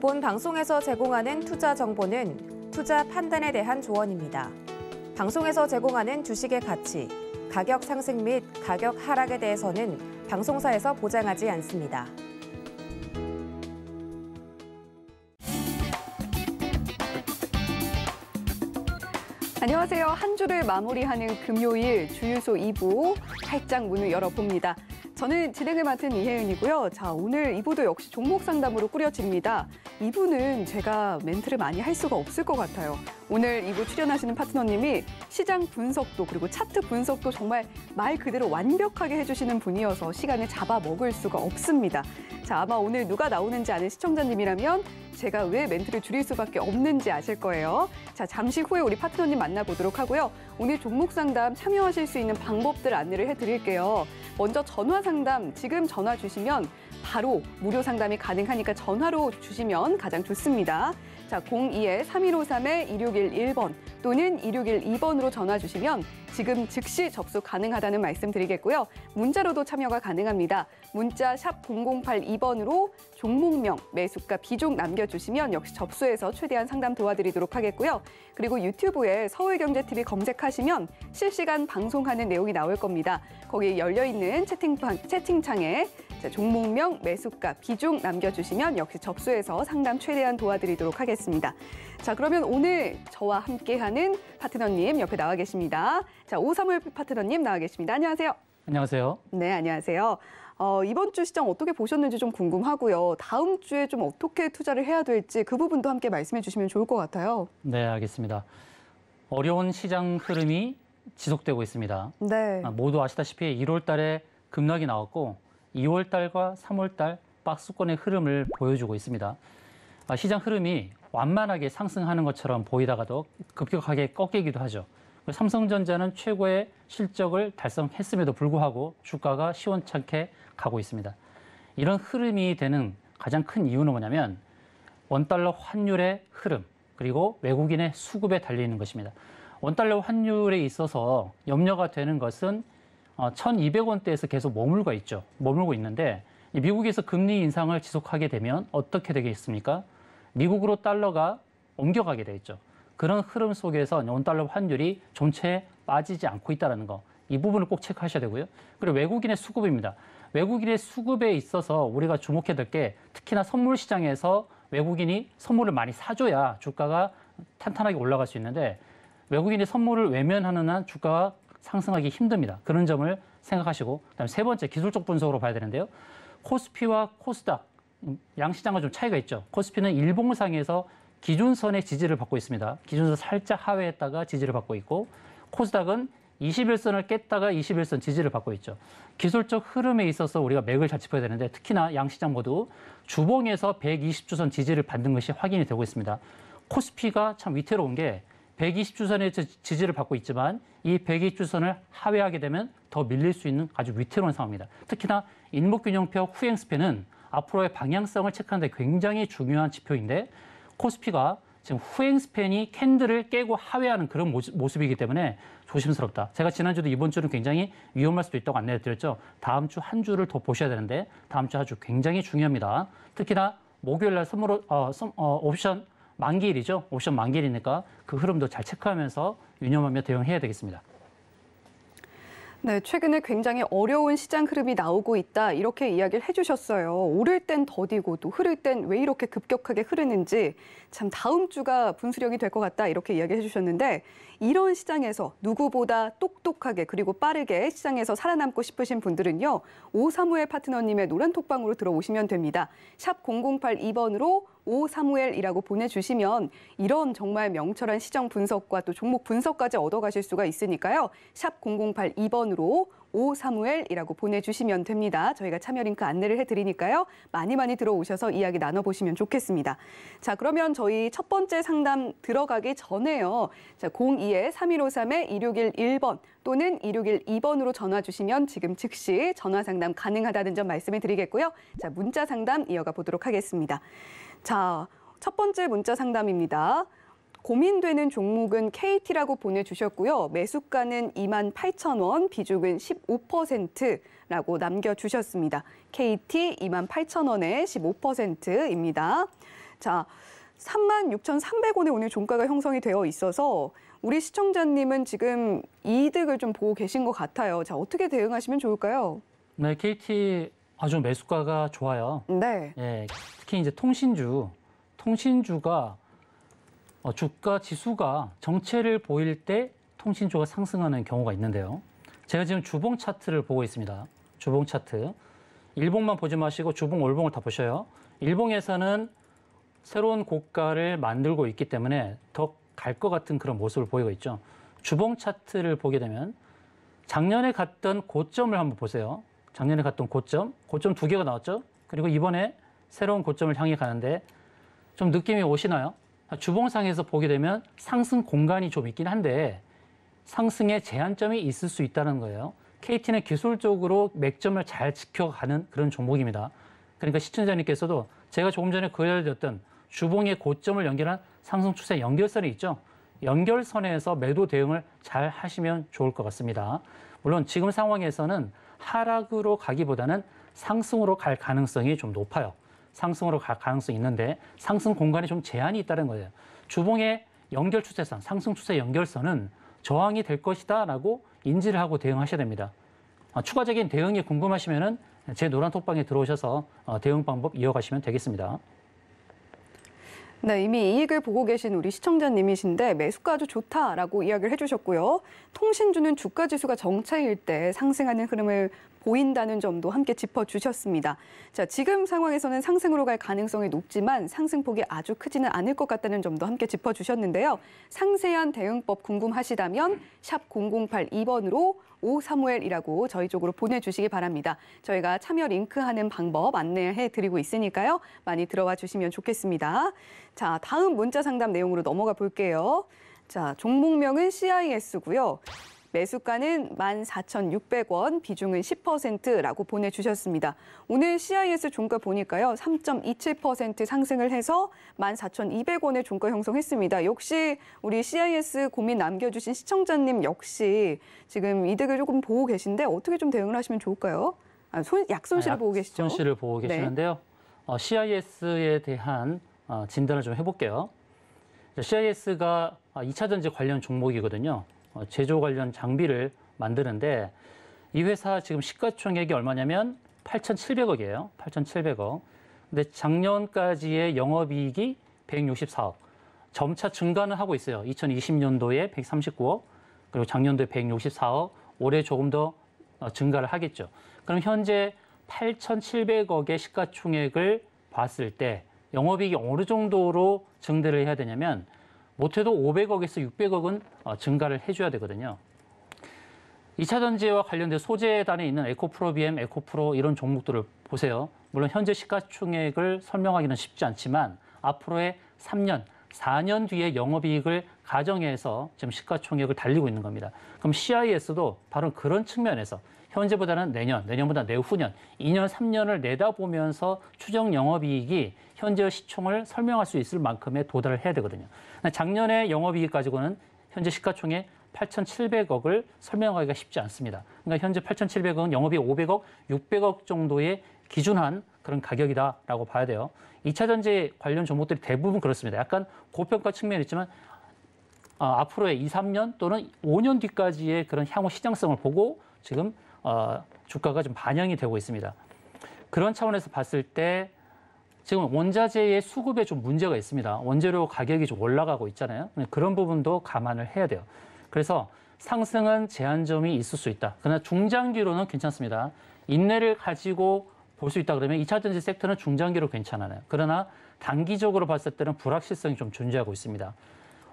본 방송에서 제공하는 투자 정보는 투자 판단에 대한 조언입니다. 방송에서 제공하는 주식의 가치, 가격 상승 및 가격 하락에 대해서는 방송사에서 보장하지 않습니다. 안녕하세요. 한 주를 마무리하는 금요일 주유소 2부 활짝 문을 열어봅니다. 저는 진행을 맡은 이혜은이고요. 자, 오늘 2부도 역시 종목 상담으로 꾸려집니다. 2부는 제가 멘트를 많이 할 수가 없을 것 같아요. 오늘 2부 출연하시는 파트너님이 시장 분석도 그리고 차트 분석도 정말 말 그대로 완벽하게 해주시는 분이어서 시간을 잡아먹을 수가 없습니다. 자, 아마 오늘 누가 나오는지 아는 시청자님이라면 제가 왜 멘트를 줄일 수밖에 없는지 아실 거예요. 자, 잠시 후에 우리 파트너님 만나보도록 하고요. 오늘 종목 상담 참여하실 수 있는 방법들 안내를 해드릴게요. 먼저 전화 상담, 지금 전화 주시면 바로 무료 상담이 가능하니까 전화로 주시면 가장 좋습니다. 자, 02-3153-2611번 또는 2612번으로 전화 주시면 지금 즉시 접수 가능하다는 말씀 드리겠고요. 문자로도 참여가 가능합니다. 문자 샵 0082번으로 종목명, 매수가, 비중 남겨주시면 역시 접수해서 최대한 상담 도와드리도록 하겠고요. 그리고 유튜브에 서울경제TV 검색하시면 실시간 방송하는 내용이 나올 겁니다. 거기 열려있는 채팅창에 종목명, 매수가, 비중 남겨주시면 역시 접수해서 상담 최대한 도와드리도록 하겠습니다. 자, 그러면 오늘 저와 함께하는 파트너님 옆에 나와 계십니다. 자, 오사무엘 파트너님 나와 계십니다. 안녕하세요. 안녕하세요. 네, 안녕하세요. 이번 주 시장 어떻게 보셨는지 좀 궁금하고요. 다음 주에 좀 어떻게 투자를 해야 될지 그 부분도 함께 말씀해 주시면 좋을 것 같아요. 네, 알겠습니다. 어려운 시장 흐름이 지속되고 있습니다. 네. 모두 아시다시피 1월 달에 급락이 나왔고 2월 달과 3월 달 박스권의 흐름을 보여주고 있습니다. 시장 흐름이 완만하게 상승하는 것처럼 보이다가도 급격하게 꺾이기도 하죠. 삼성전자는 최고의 실적을 달성했음에도 불구하고 주가가 시원찮게 가고 있습니다. 이런 흐름이 되는 가장 큰 이유는 뭐냐면 원달러 환율의 흐름, 그리고 외국인의 수급에 달려 있는 것입니다. 원달러 환율에 있어서 염려가 되는 것은 1,200원대에서 계속 머물고 있는데 미국에서 금리 인상을 지속하게 되면 어떻게 되겠습니까? 미국으로 달러가 옮겨가게 되겠죠. 그런 흐름 속에서 원달러 환율이 존체에 빠지지 않고 있다는 거, 이 부분을 꼭 체크하셔야 되고요. 그리고 외국인의 수급입니다. 외국인의 수급에 있어서 우리가 주목해야 될 게 특히나 선물 시장에서 외국인이 선물을 많이 사줘야 주가가 탄탄하게 올라갈 수 있는데 외국인이 선물을 외면하는 한 주가가 상승하기 힘듭니다. 그런 점을 생각하시고, 그다음에 세 번째 기술적 분석으로 봐야 되는데요. 코스피와 코스닥 양시장과 좀 차이가 있죠. 코스피는 일봉상에서 기준선의 지지를 받고 있습니다. 기준선 살짝 하회했다가 지지를 받고 있고, 코스닥은 21선을 깼다가 21선 지지를 받고 있죠. 기술적 흐름에 있어서 우리가 맥을 잘 짚어야 되는데 특히나 양시장 모두 주봉에서 120주선 지지를 받는 것이 확인이 되고 있습니다. 코스피가 참 위태로운 게 120주선의 지지를 받고 있지만 이 120주선을 하회하게 되면 더 밀릴 수 있는 아주 위태로운 상황입니다. 특히나 인목균형표 후행스팬은 앞으로의 방향성을 체크하는 데 굉장히 중요한 지표인데 코스피가 지금 후행스팬이 캔들을 깨고 하회하는 그런 모습이기 때문에 조심스럽다. 제가 지난주도 이번 주는 굉장히 위험할 수도 있다고 안내해드렸죠. 다음 주 한 주를 더 보셔야 되는데 다음 주 아주 굉장히 중요합니다. 특히나 목요일 날 옵션 만기일이죠. 옵션 만기일이니까 그 흐름도 잘 체크하면서 유념하며 대응해야 되겠습니다. 네, 최근에 굉장히 어려운 시장 흐름이 나오고 있다 이렇게 이야기를 해주셨어요. 오를 땐 더디고 또 흐를 땐 왜 이렇게 급격하게 흐르는지 참 다음 주가 분수령이 될 것 같다 이렇게 이야기해 주셨는데 이런 시장에서 누구보다 똑똑하게 그리고 빠르게 시장에서 살아남고 싶으신 분들은요. 오사무엘 파트너님의 노란톡방으로 들어오시면 됩니다. 샵 0082번으로 오사무엘이라고 보내주시면 이런 정말 명철한 시장 분석과 또 종목 분석까지 얻어가실 수가 있으니까요. 샵 0082번으로 오사무엘이라고 보내주시면 됩니다. 저희가 참여 링크 안내를 해드리니까요. 많이 들어오셔서 이야기 나눠보시면 좋겠습니다. 자, 그러면 저희 첫 번째 상담 들어가기 전에요. 자, 02-3153-2611번 또는 2612번으로 전화 주시면 지금 즉시 전화 상담 가능하다는 점 말씀을 드리겠고요. 자, 문자 상담 이어가 보도록 하겠습니다. 자, 첫 번째 문자 상담입니다. 고민되는 종목은 KT라고 보내주셨고요. 매수가는 28,000원, 비중은 15%라고 남겨주셨습니다. KT 28,000원에 15%입니다. 자, 36,300원에 오늘 종가가 형성이 되어 있어서 우리 시청자님은 지금 이득을 좀 보고 계신 것 같아요. 자, 어떻게 대응하시면 좋을까요? 네, KT 아주 매수가가 좋아요. 네. 예, 특히 이제 통신주가 주가 지수가 정체를 보일 때 통신주가 상승하는 경우가 있는데요. 제가 지금 주봉 차트를 보고 있습니다. 주봉 차트. 일봉만 보지 마시고 주봉, 월봉을 다 보셔요. 일봉에서는 새로운 고가를 만들고 있기 때문에 더 갈 것 같은 그런 모습을 보이고 있죠. 주봉 차트를 보게 되면 작년에 갔던 고점을 한번 보세요. 작년에 갔던 고점 두 개가 나왔죠. 그리고 이번에 새로운 고점을 향해 가는데 좀 느낌이 오시나요? 주봉상에서 보게 되면 상승 공간이 좀 있긴 한데 상승의 제한점이 있을 수 있다는 거예요. KT는 기술적으로 맥점을 잘 지켜가는 그런 종목입니다. 그러니까 시청자님께서도 제가 조금 전에 그려드렸던 주봉의 고점을 연결한 상승 추세 연결선이 있죠. 연결선에서 매도 대응을 잘 하시면 좋을 것 같습니다. 물론 지금 상황에서는 하락으로 가기보다는 상승으로 갈 가능성이 좀 높아요. 상승으로 갈 가능성이 있는데 상승 공간에 좀 제한이 있다는 거예요. 주봉의 연결 추세선, 상승 추세 연결선은 저항이 될 것이다라고 인지를 하고 대응하셔야 됩니다. 추가적인 대응이 궁금하시면은 제 노란 톡방에 들어오셔서 대응 방법 이어가시면 되겠습니다. 네, 이미 이익을 보고 계신 우리 시청자님이신데 매수가 아주 좋다라고 이야기를 해주셨고요. 통신주는 주가 지수가 정체일 때 상승하는 흐름을 보인다는 점도 함께 짚어주셨습니다. 자, 지금 상황에서는 상승으로 갈 가능성이 높지만 상승폭이 아주 크지는 않을 것 같다는 점도 함께 짚어주셨는데요. 상세한 대응법 궁금하시다면 샵 0082번으로 오사무엘이라고 저희 쪽으로 보내주시기 바랍니다. 저희가 참여 링크하는 방법 안내해드리고 있으니까요. 많이 들어와 주시면 좋겠습니다. 자, 다음 문자 상담 내용으로 넘어가 볼게요. 자, 종목명은 CIS고요. 매수가는 14,600원, 비중은 10%라고 보내주셨습니다. 오늘 CIS 종가 보니까요, 3.27% 상승을 해서 14,200원의 종가 형성했습니다. 역시 우리 CIS 고민 남겨주신 시청자님 역시 지금 이득을 조금 보고 계신데 어떻게 좀 대응을 하시면 좋을까요? 약손실을 보고 계시죠? 약손실을 보고 계시는데요. CIS에 대한 진단을 좀 해볼게요. CIS가 2차 전지 관련 종목이거든요. 제조 관련 장비를 만드는데 이 회사 지금 시가총액이 얼마냐면 8,700억이에요. 8,700억. 근데 작년까지의 영업이익이 164억. 점차 증가는 하고 있어요. 2020년도에 139억, 그리고 작년도에 164억, 올해 조금 더 증가를 하겠죠. 그럼 현재 8,700억의 시가총액을 봤을 때 영업이익이 어느 정도로 증대를 해야 되냐면 못해도 500억에서 600억은 증가를 해줘야 되거든요. 2차 전지와 관련된 소재단에 있는 에코프로비엠, 에코프로 이런 종목들을 보세요. 물론 현재 시가총액을 설명하기는 쉽지 않지만 앞으로의 3년, 4년 뒤에 영업이익을 가정해서 지금 시가총액을 달리고 있는 겁니다. 그럼 CIS도 바로 그런 측면에서 현재보다는 내년, 내년보다 내후년, 2년, 3년을 내다보면서 추정 영업이익이 현재 시총을 설명할 수 있을 만큼의 도달을 해야 되거든요. 작년에 영업이익 가지고는 현재 시가총액 8,700억을 설명하기가 쉽지 않습니다. 그러니까 현재 8,700억은 영업이익 500억, 600억 정도의 기준한 그런 가격이다라고 봐야 돼요. 2차 전지 관련 종목들이 대부분 그렇습니다. 약간 고평가 측면이 있지만 앞으로의 2, 3년 또는 5년 뒤까지의 그런 향후 시장성을 보고 지금 주가가 좀 반영이 되고 있습니다. 그런 차원에서 봤을 때 지금 원자재의 수급에 좀 문제가 있습니다. 원재료 가격이 좀 올라가고 있잖아요. 그런 부분도 감안을 해야 돼요. 그래서 상승은 제한점이 있을 수 있다. 그러나 중장기로는 괜찮습니다. 인내를 가지고 볼 수 있다 그러면 2차 전지 섹터는 중장기로 괜찮아요. 그러나 단기적으로 봤을 때는 불확실성이 좀 존재하고 있습니다.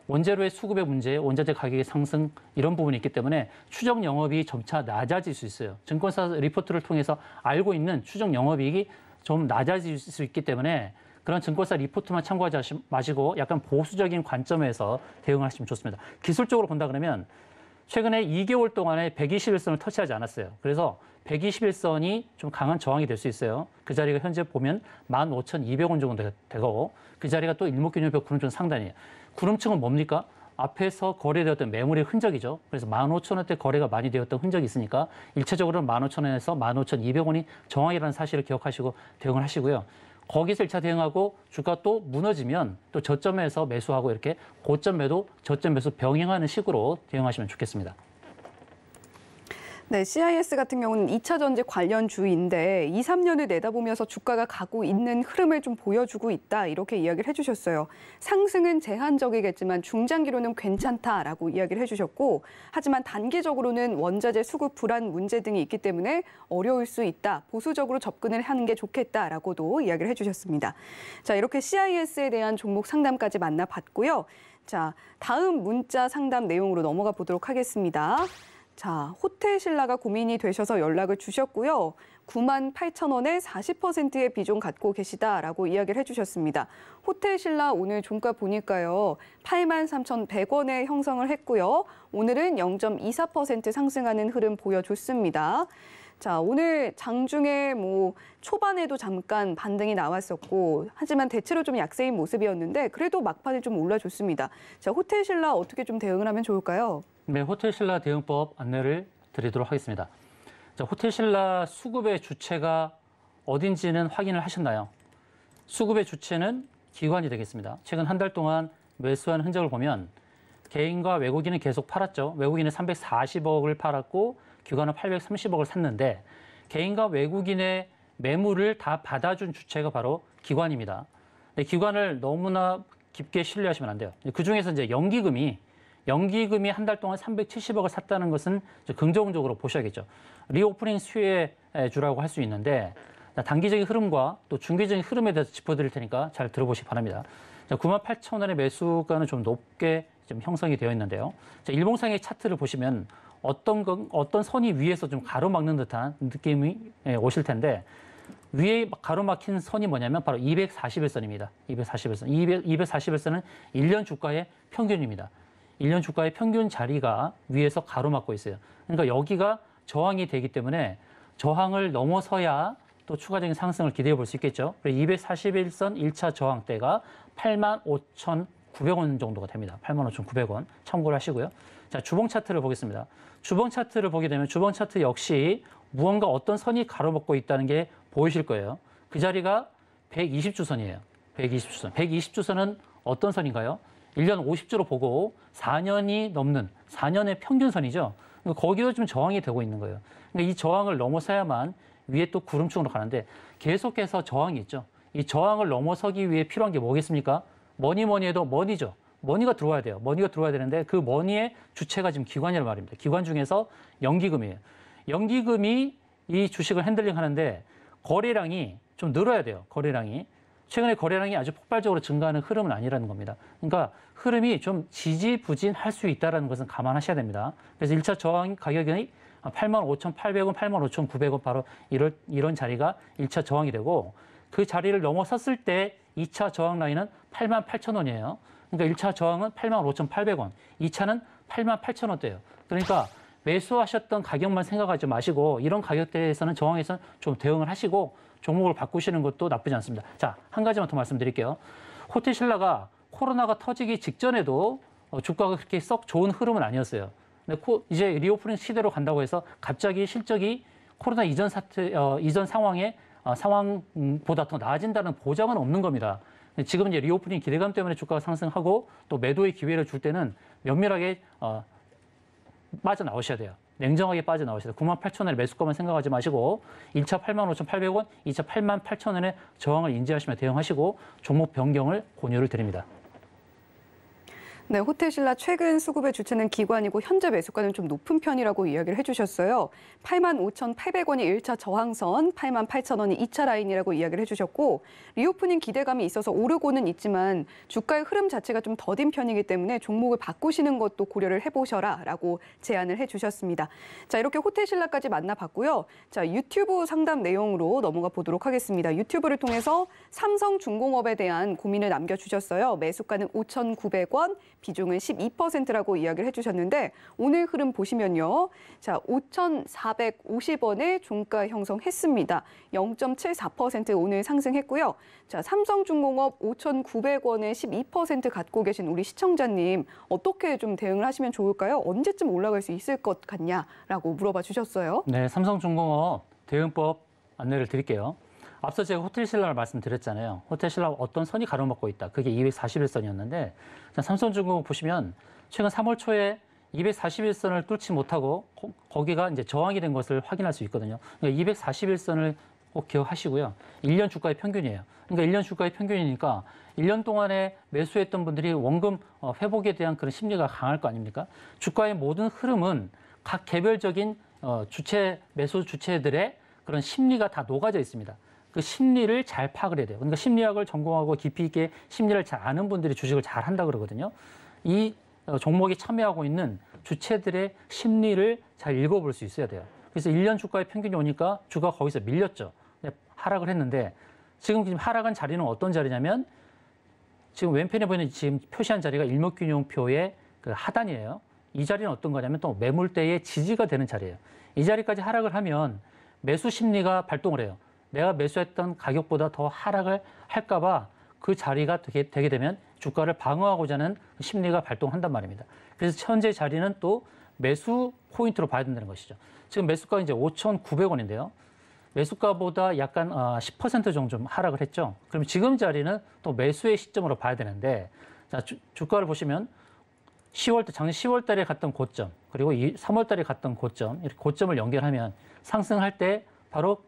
원재료의 수급의 문제, 원자재 가격의 상승 이런 부분이 있기 때문에 추정 영업이익이 점차 낮아질 수 있어요. 증권사 리포트를 통해서 알고 있는 추정 영업이익이 좀 낮아질 수 있기 때문에 그런 증권사 리포트만 참고하지 마시고 약간 보수적인 관점에서 대응하시면 좋습니다. 기술적으로 본다 그러면 최근에 2개월 동안에 121선을 터치하지 않았어요. 그래서 121선이 좀 강한 저항이 될 수 있어요. 그 자리가 현재 보면 15,200원 정도 되고 그 자리가 또 일목균형표 구름층 상단이에요. 구름층은 뭡니까? 앞에서 거래되었던 매물의 흔적이죠. 그래서 15,000원대 거래가 많이 되었던 흔적이 있으니까 일차적으로는 15,000원에서 15,200원이 저항이라는 사실을 기억하시고 대응을 하시고요. 거기서 1차 대응하고 주가 또 무너지면 또 저점에서 매수하고 이렇게 고점 매도, 저점 매수 병행하는 식으로 대응하시면 좋겠습니다. 네, CIS 같은 경우는 2차 전지 관련 주인데 2, 3년을 내다보면서 주가가 가고 있는 흐름을 좀 보여주고 있다 이렇게 이야기를 해주셨어요. 상승은 제한적이겠지만 중장기로는 괜찮다라고 이야기를 해주셨고 하지만 단기적으로는 원자재 수급 불안 문제 등이 있기 때문에 어려울 수 있다. 보수적으로 접근을 하는 게 좋겠다라고도 이야기를 해주셨습니다. 자, 이렇게 CIS에 대한 종목 상담까지 만나봤고요. 자, 다음 문자 상담 내용으로 넘어가 보도록 하겠습니다. 자, 호텔신라가 고민이 되셔서 연락을 주셨고요. 98,000원에 40%의 비중 갖고 계시다라고 이야기를 해주셨습니다. 호텔신라 오늘 종가 보니까요. 83,100원에 형성을 했고요. 오늘은 0.24% 상승하는 흐름 보여줬습니다. 자, 오늘 장중에 초반에도 잠깐 반등이 나왔었고 하지만 대체로 좀 약세인 모습이었는데 그래도 막판에 좀 올라줬습니다. 자, 호텔신라 어떻게 좀 대응을 하면 좋을까요? 네, 호텔신라 대응법 안내를 드리도록 하겠습니다. 자, 호텔신라 수급의 주체가 어딘지는 확인을 하셨나요? 수급의 주체는 기관이 되겠습니다. 최근 한 달 동안 매수한 흔적을 보면 개인과 외국인은 계속 팔았죠. 외국인은 340억을 팔았고 기관은 830억을 샀는데 개인과 외국인의 매물을 다 받아준 주체가 바로 기관입니다. 근데 기관을 너무나 깊게 신뢰하시면 안 돼요. 그중에서 이제 연기금이 한 달 동안 370억을 샀다는 것은 긍정적으로 보셔야겠죠. 리오프닝 수혜주라고 할 수 있는데 단기적인 흐름과 또 중기적인 흐름에 대해서 짚어드릴 테니까 잘 들어보시기 바랍니다. 98,000원의 매수가는 좀 높게 좀 형성이 되어 있는데요. 일봉상의 차트를 보시면 어떤 선이 위에서 좀 가로막는 듯한 느낌이 오실 텐데 위에 가로막힌 선이 뭐냐면 바로 241선입니다. 241선. 241선은 1년 주가의 평균입니다. 1년 주가의 평균 자리가 위에서 가로막고 있어요. 그러니까 여기가 저항이 되기 때문에 저항을 넘어서야 또 추가적인 상승을 기대해 볼 수 있겠죠. 241선 1차 저항대가 85,900원 정도가 됩니다. 85,900원 참고를 하시고요. 자, 주봉 차트를 보겠습니다. 주봉 차트를 보게 되면 주봉 차트 역시 무언가 어떤 선이 가로막고 있다는 게 보이실 거예요. 그 자리가 120주선이에요. 120주선. 120주선은 어떤 선인가요? 1년 50주로 보고 4년이 넘는 4년의 평균선이죠. 거기도 좀 저항이 되고 있는 거예요. 그러니까 이 저항을 넘어서야만 위에 또 구름층으로 가는데 계속해서 저항이 있죠. 이 저항을 넘어서기 위해 필요한 게 뭐겠습니까? 뭐니 해도 머니죠. 머니가 들어와야 돼요. 머니가 들어와야 되는데 그 머니의 주체가 지금 기관이란 말입니다. 기관 중에서 연기금이에요. 연기금이 이 주식을 핸들링 하는데 거래량이 좀 늘어야 돼요. 거래량이. 최근에 거래량이 아주 폭발적으로 증가하는 흐름은 아니라는 겁니다. 그러니까 흐름이 좀 지지부진할 수 있다는 것은 감안하셔야 됩니다. 그래서 1차 저항 가격이 85,800원, 85,900원 바로 이런 자리가 1차 저항이 되고 그 자리를 넘어섰을 때 2차 저항 라인은 88,000원이에요. 그러니까 1차 저항은 85,800원, 2차는 88,000원대예요. 그러니까 매수하셨던 가격만 생각하지 마시고 이런 가격대에서는 저항에서는 좀 대응을 하시고 종목을 바꾸시는 것도 나쁘지 않습니다. 자, 한 가지만 더 말씀드릴게요. 호텔신라가 코로나가 터지기 직전에도 주가가 그렇게 썩 좋은 흐름은 아니었어요. 근데 이제 리오프닝 시대로 간다고 해서 갑자기 실적이 코로나 이전 이전 상황보다 더 나아진다는 보장은 없는 겁니다. 지금 이제 리오프닝 기대감 때문에 주가가 상승하고 또 매도의 기회를 줄 때는 면밀하게 빠져나오셔야 돼요. 냉정하게 빠져나오셔야 돼요. 98,000원의 매수가만 생각하지 마시고 1차 85,800원, 2차 88,000원의 저항을 인지하시며 대응하시고 종목 변경을 권유를 드립니다. 네, 호텔신라 최근 수급의 주체는 기관이고 현재 매수가는 좀 높은 편이라고 이야기를 해주셨어요. 85,800원이 1차 저항선, 88,000원이 2차 라인이라고 이야기를 해주셨고 리오프닝 기대감이 있어서 오르고는 있지만 주가의 흐름 자체가 좀 더딘 편이기 때문에 종목을 바꾸시는 것도 고려를 해보셔라라고 제안을 해주셨습니다. 자, 이렇게 호텔신라까지 만나봤고요. 자, 유튜브 상담 내용으로 넘어가 보도록 하겠습니다. 유튜브를 통해서 삼성중공업에 대한 고민을 남겨주셨어요. 매수가는 5,900원, 비중은 12%라고 이야기를 해주셨는데 오늘 흐름 보시면요. 자, 5,450원에 종가 형성했습니다. 0.74% 오늘 상승했고요. 자, 삼성중공업 5,900원에 12% 갖고 계신 우리 시청자님 어떻게 좀 대응을 하시면 좋을까요? 언제쯤 올라갈 수 있을 것 같냐라고 물어봐 주셨어요. 네, 삼성중공업 대응법 안내를 드릴게요. 앞서 제가 호텔 신라를 말씀드렸잖아요. 호텔 신라 어떤 선이 가로막고 있다. 그게 241선이었는데 삼성중공업 보시면 최근 3월 초에 241선을 뚫지 못하고 거기가 이제 저항이 된 것을 확인할 수 있거든요. 그러니까 241선을 꼭 기억하시고요. 1년 주가의 평균이에요. 그러니까 1년 주가의 평균이니까 1년 동안에 매수했던 분들이 원금 회복에 대한 그런 심리가 강할 거 아닙니까? 주가의 모든 흐름은 각 개별적인 매수 주체들의 그런 심리가 다 녹아져 있습니다. 그 심리를 잘 파악을 해야 돼요. 그러니까 심리학을 전공하고 깊이 있게 심리를 잘 아는 분들이 주식을 잘 한다 그러거든요. 이 종목에 참여하고 있는 주체들의 심리를 잘 읽어볼 수 있어야 돼요. 그래서 1년 주가의 평균이 오니까 주가가 거기서 밀렸죠. 하락을 했는데 지금 하락한 자리는 어떤 자리냐면 지금 왼편에 보이는 지금 표시한 자리가 일목균형표의 그 하단이에요. 이 자리는 어떤 거냐면 또 매물대의 지지가 되는 자리예요. 이 자리까지 하락을 하면 매수 심리가 발동을 해요. 내가 매수했던 가격보다 더 하락을 할까 봐 그 자리가 되게 되면 주가를 방어하고자 하는 심리가 발동한단 말입니다. 그래서 현재 자리는 또 매수 포인트로 봐야 된다는 것이죠. 지금 매수가가 이제 5,900원인데요. 매수가보다 약간 10% 정도 좀 하락을 했죠. 그럼 지금 자리는 또 매수의 시점으로 봐야 되는데 자, 주가를 보시면 작년 10월 달에 갔던 고점, 그리고 3월 달에 갔던 고점, 이렇게 고점을 연결하면 상승할 때 바로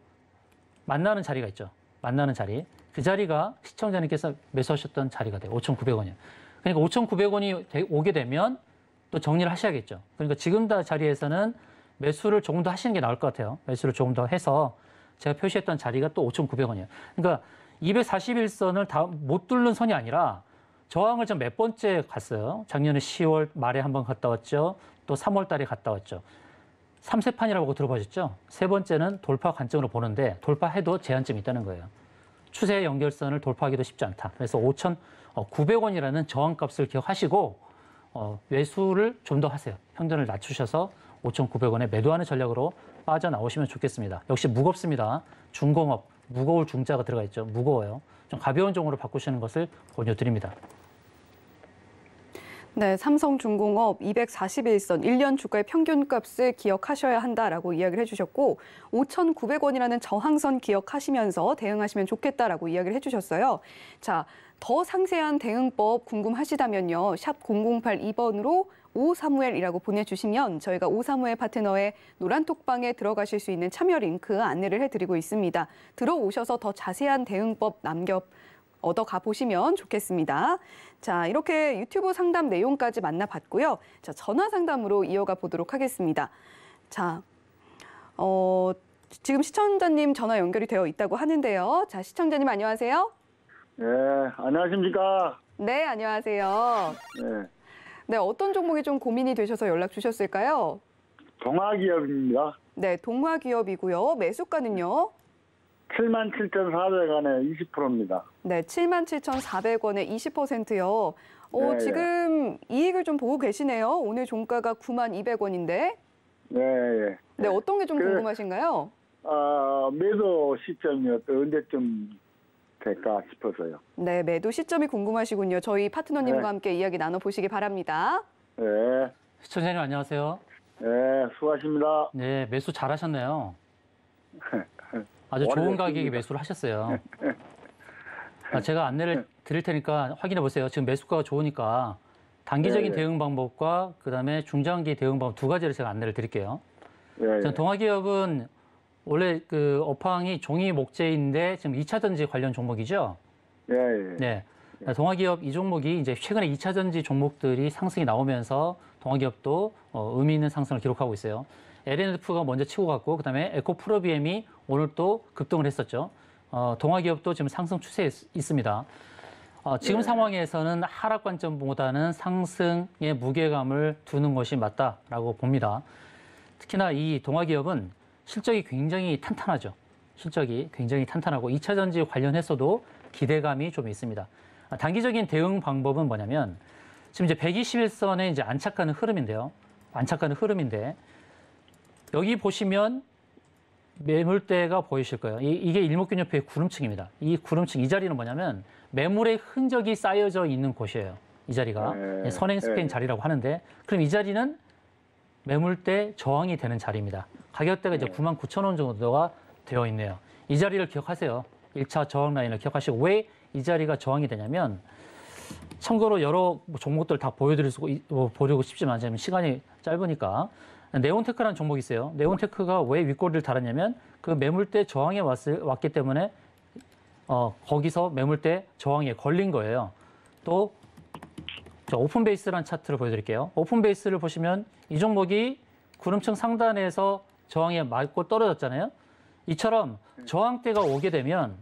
만나는 자리가 있죠. 만나는 자리. 그 자리가 시청자님께서 매수하셨던 자리가 돼요. 5,900원이요. 그러니까 5,900원이 오게 되면 또 정리를 하셔야겠죠. 그러니까 지금 자리에서는 매수를 조금 더 하시는 게 나을 것 같아요. 매수를 조금 더 해서 제가 표시했던 자리가 또 5,900원이에요. 그러니까 241선을 다 못 뚫는 선이 아니라 저항을 좀 몇 번째 갔어요. 작년에 10월 말에 한번 갔다 왔죠. 또 3월 달에 갔다 왔죠. 3세판이라고 들어보셨죠? 세 번째는 돌파 관점으로 보는데 돌파해도 제한점이 있다는 거예요. 추세 연결선을 돌파하기도 쉽지 않다. 그래서 5,900원이라는 저항값을 기억하시고 매수를 좀 더 하세요. 평균을 낮추셔서 5,900원에 매도하는 전략으로 빠져나오시면 좋겠습니다. 역시 무겁습니다. 중공업, 무거울 중자가 들어가 있죠. 무거워요. 좀 가벼운 종으로 바꾸시는 것을 권유드립니다. 네, 삼성중공업 241선 1년 주가의 평균값을 기억하셔야 한다라고 이야기를 해주셨고 5,900원이라는 저항선 기억하시면서 대응하시면 좋겠다라고 이야기를 해주셨어요. 자, 더 상세한 대응법 궁금하시다면요. 샵 0082번으로 오사무엘이라고 보내주시면 저희가 오사무엘 파트너의 노란톡방에 들어가실 수 있는 참여 링크 안내를 해드리고 있습니다. 들어오셔서 더 자세한 대응법 얻어가 보시면 좋겠습니다. 자, 이렇게 유튜브 상담 내용까지 만나봤고요. 자, 전화 상담으로 이어가 보도록 하겠습니다. 자, 지금 시청자님 전화 연결이 되어 있다고 하는데요. 자, 시청자님 안녕하세요. 네, 안녕하십니까. 네, 안녕하세요. 네, 네, 어떤 종목이 좀 고민이 되셔서 연락 주셨을까요? 동아기업입니다. 네, 동화기업이고요. 매수가는요? 77,400원에 20%입니다. 네, 77,400원에 20%요. 네, 지금 이익을 좀 보고 계시네요. 오늘 종가가 92,200원인데. 네, 예. 네, 어떤 게 좀 궁금하신가요? 매도 시점이 언제쯤 될까 싶어서요. 네, 매도 시점이 궁금하시군요. 저희 파트너님과 네. 함께 이야기 나눠보시기 바랍니다. 네, 시청자님 안녕하세요. 네, 수고하십니다. 네, 매수 잘하셨네요. 아주 좋은 가격에 매수를 하셨어요. 제가 안내를 드릴 테니까 확인해 보세요. 지금 매수가가 좋으니까 단기적인 네. 대응 방법과 그다음에 중장기 대응 방법 두 가지를 제가 안내를 드릴게요. 네, 동아기업은 원래 그 업황이 종이 목재인데 지금 2차 전지 관련 종목이죠. 네, 네. 네. 동아기업 이 종목이 이제 최근에 2차 전지 종목들이 상승이 나오면서 동아기업도 의미 있는 상승을 기록하고 있어요. LNF가 먼저 치고 갔고 그다음에 에코프로비엠이 오늘 또 급등을 했었죠. 동아기업도 지금 상승 추세에 있습니다. 지금 네. 상황에서는 하락 관점보다는 상승의 무게감을 두는 것이 맞다라고 봅니다. 특히나 이 동아기업은 실적이 굉장히 탄탄하죠. 실적이 굉장히 탄탄하고 2차 전지 관련해서도 기대감이 좀 있습니다. 단기적인 대응 방법은 뭐냐면 지금 이제 121선에 이제 안착하는 흐름인데요. 안착하는 흐름인데 여기 보시면 매물대가 보이실 거예요. 이게 일목균형표의 구름층입니다. 이 구름층, 이 자리는 뭐냐면 매물의 흔적이 쌓여져 있는 곳이에요. 이 자리가 선행스페인 자리라고 하는데 그럼 이 자리는 매물대 저항이 되는 자리입니다. 가격대가 이제 99,000원 정도가 되어 있네요. 이 자리를 기억하세요. 1차 저항 라인을 기억하시고 왜 이 자리가 저항이 되냐면 참고로 여러 종목들 다 보여드리고 싶지만 지금 시간이 짧으니까 네온테크라는 종목이 있어요. 네온테크가 왜 윗꼬리를 달았냐면 그 매물대 저항에 왔기 때문에 거기서 매물대 저항에 걸린 거예요. 또 오픈베이스라는 차트를 보여드릴게요. 오픈베이스를 보시면 이 종목이 구름층 상단에서 저항에 맞고 떨어졌잖아요. 이처럼 저항대가 오게 되면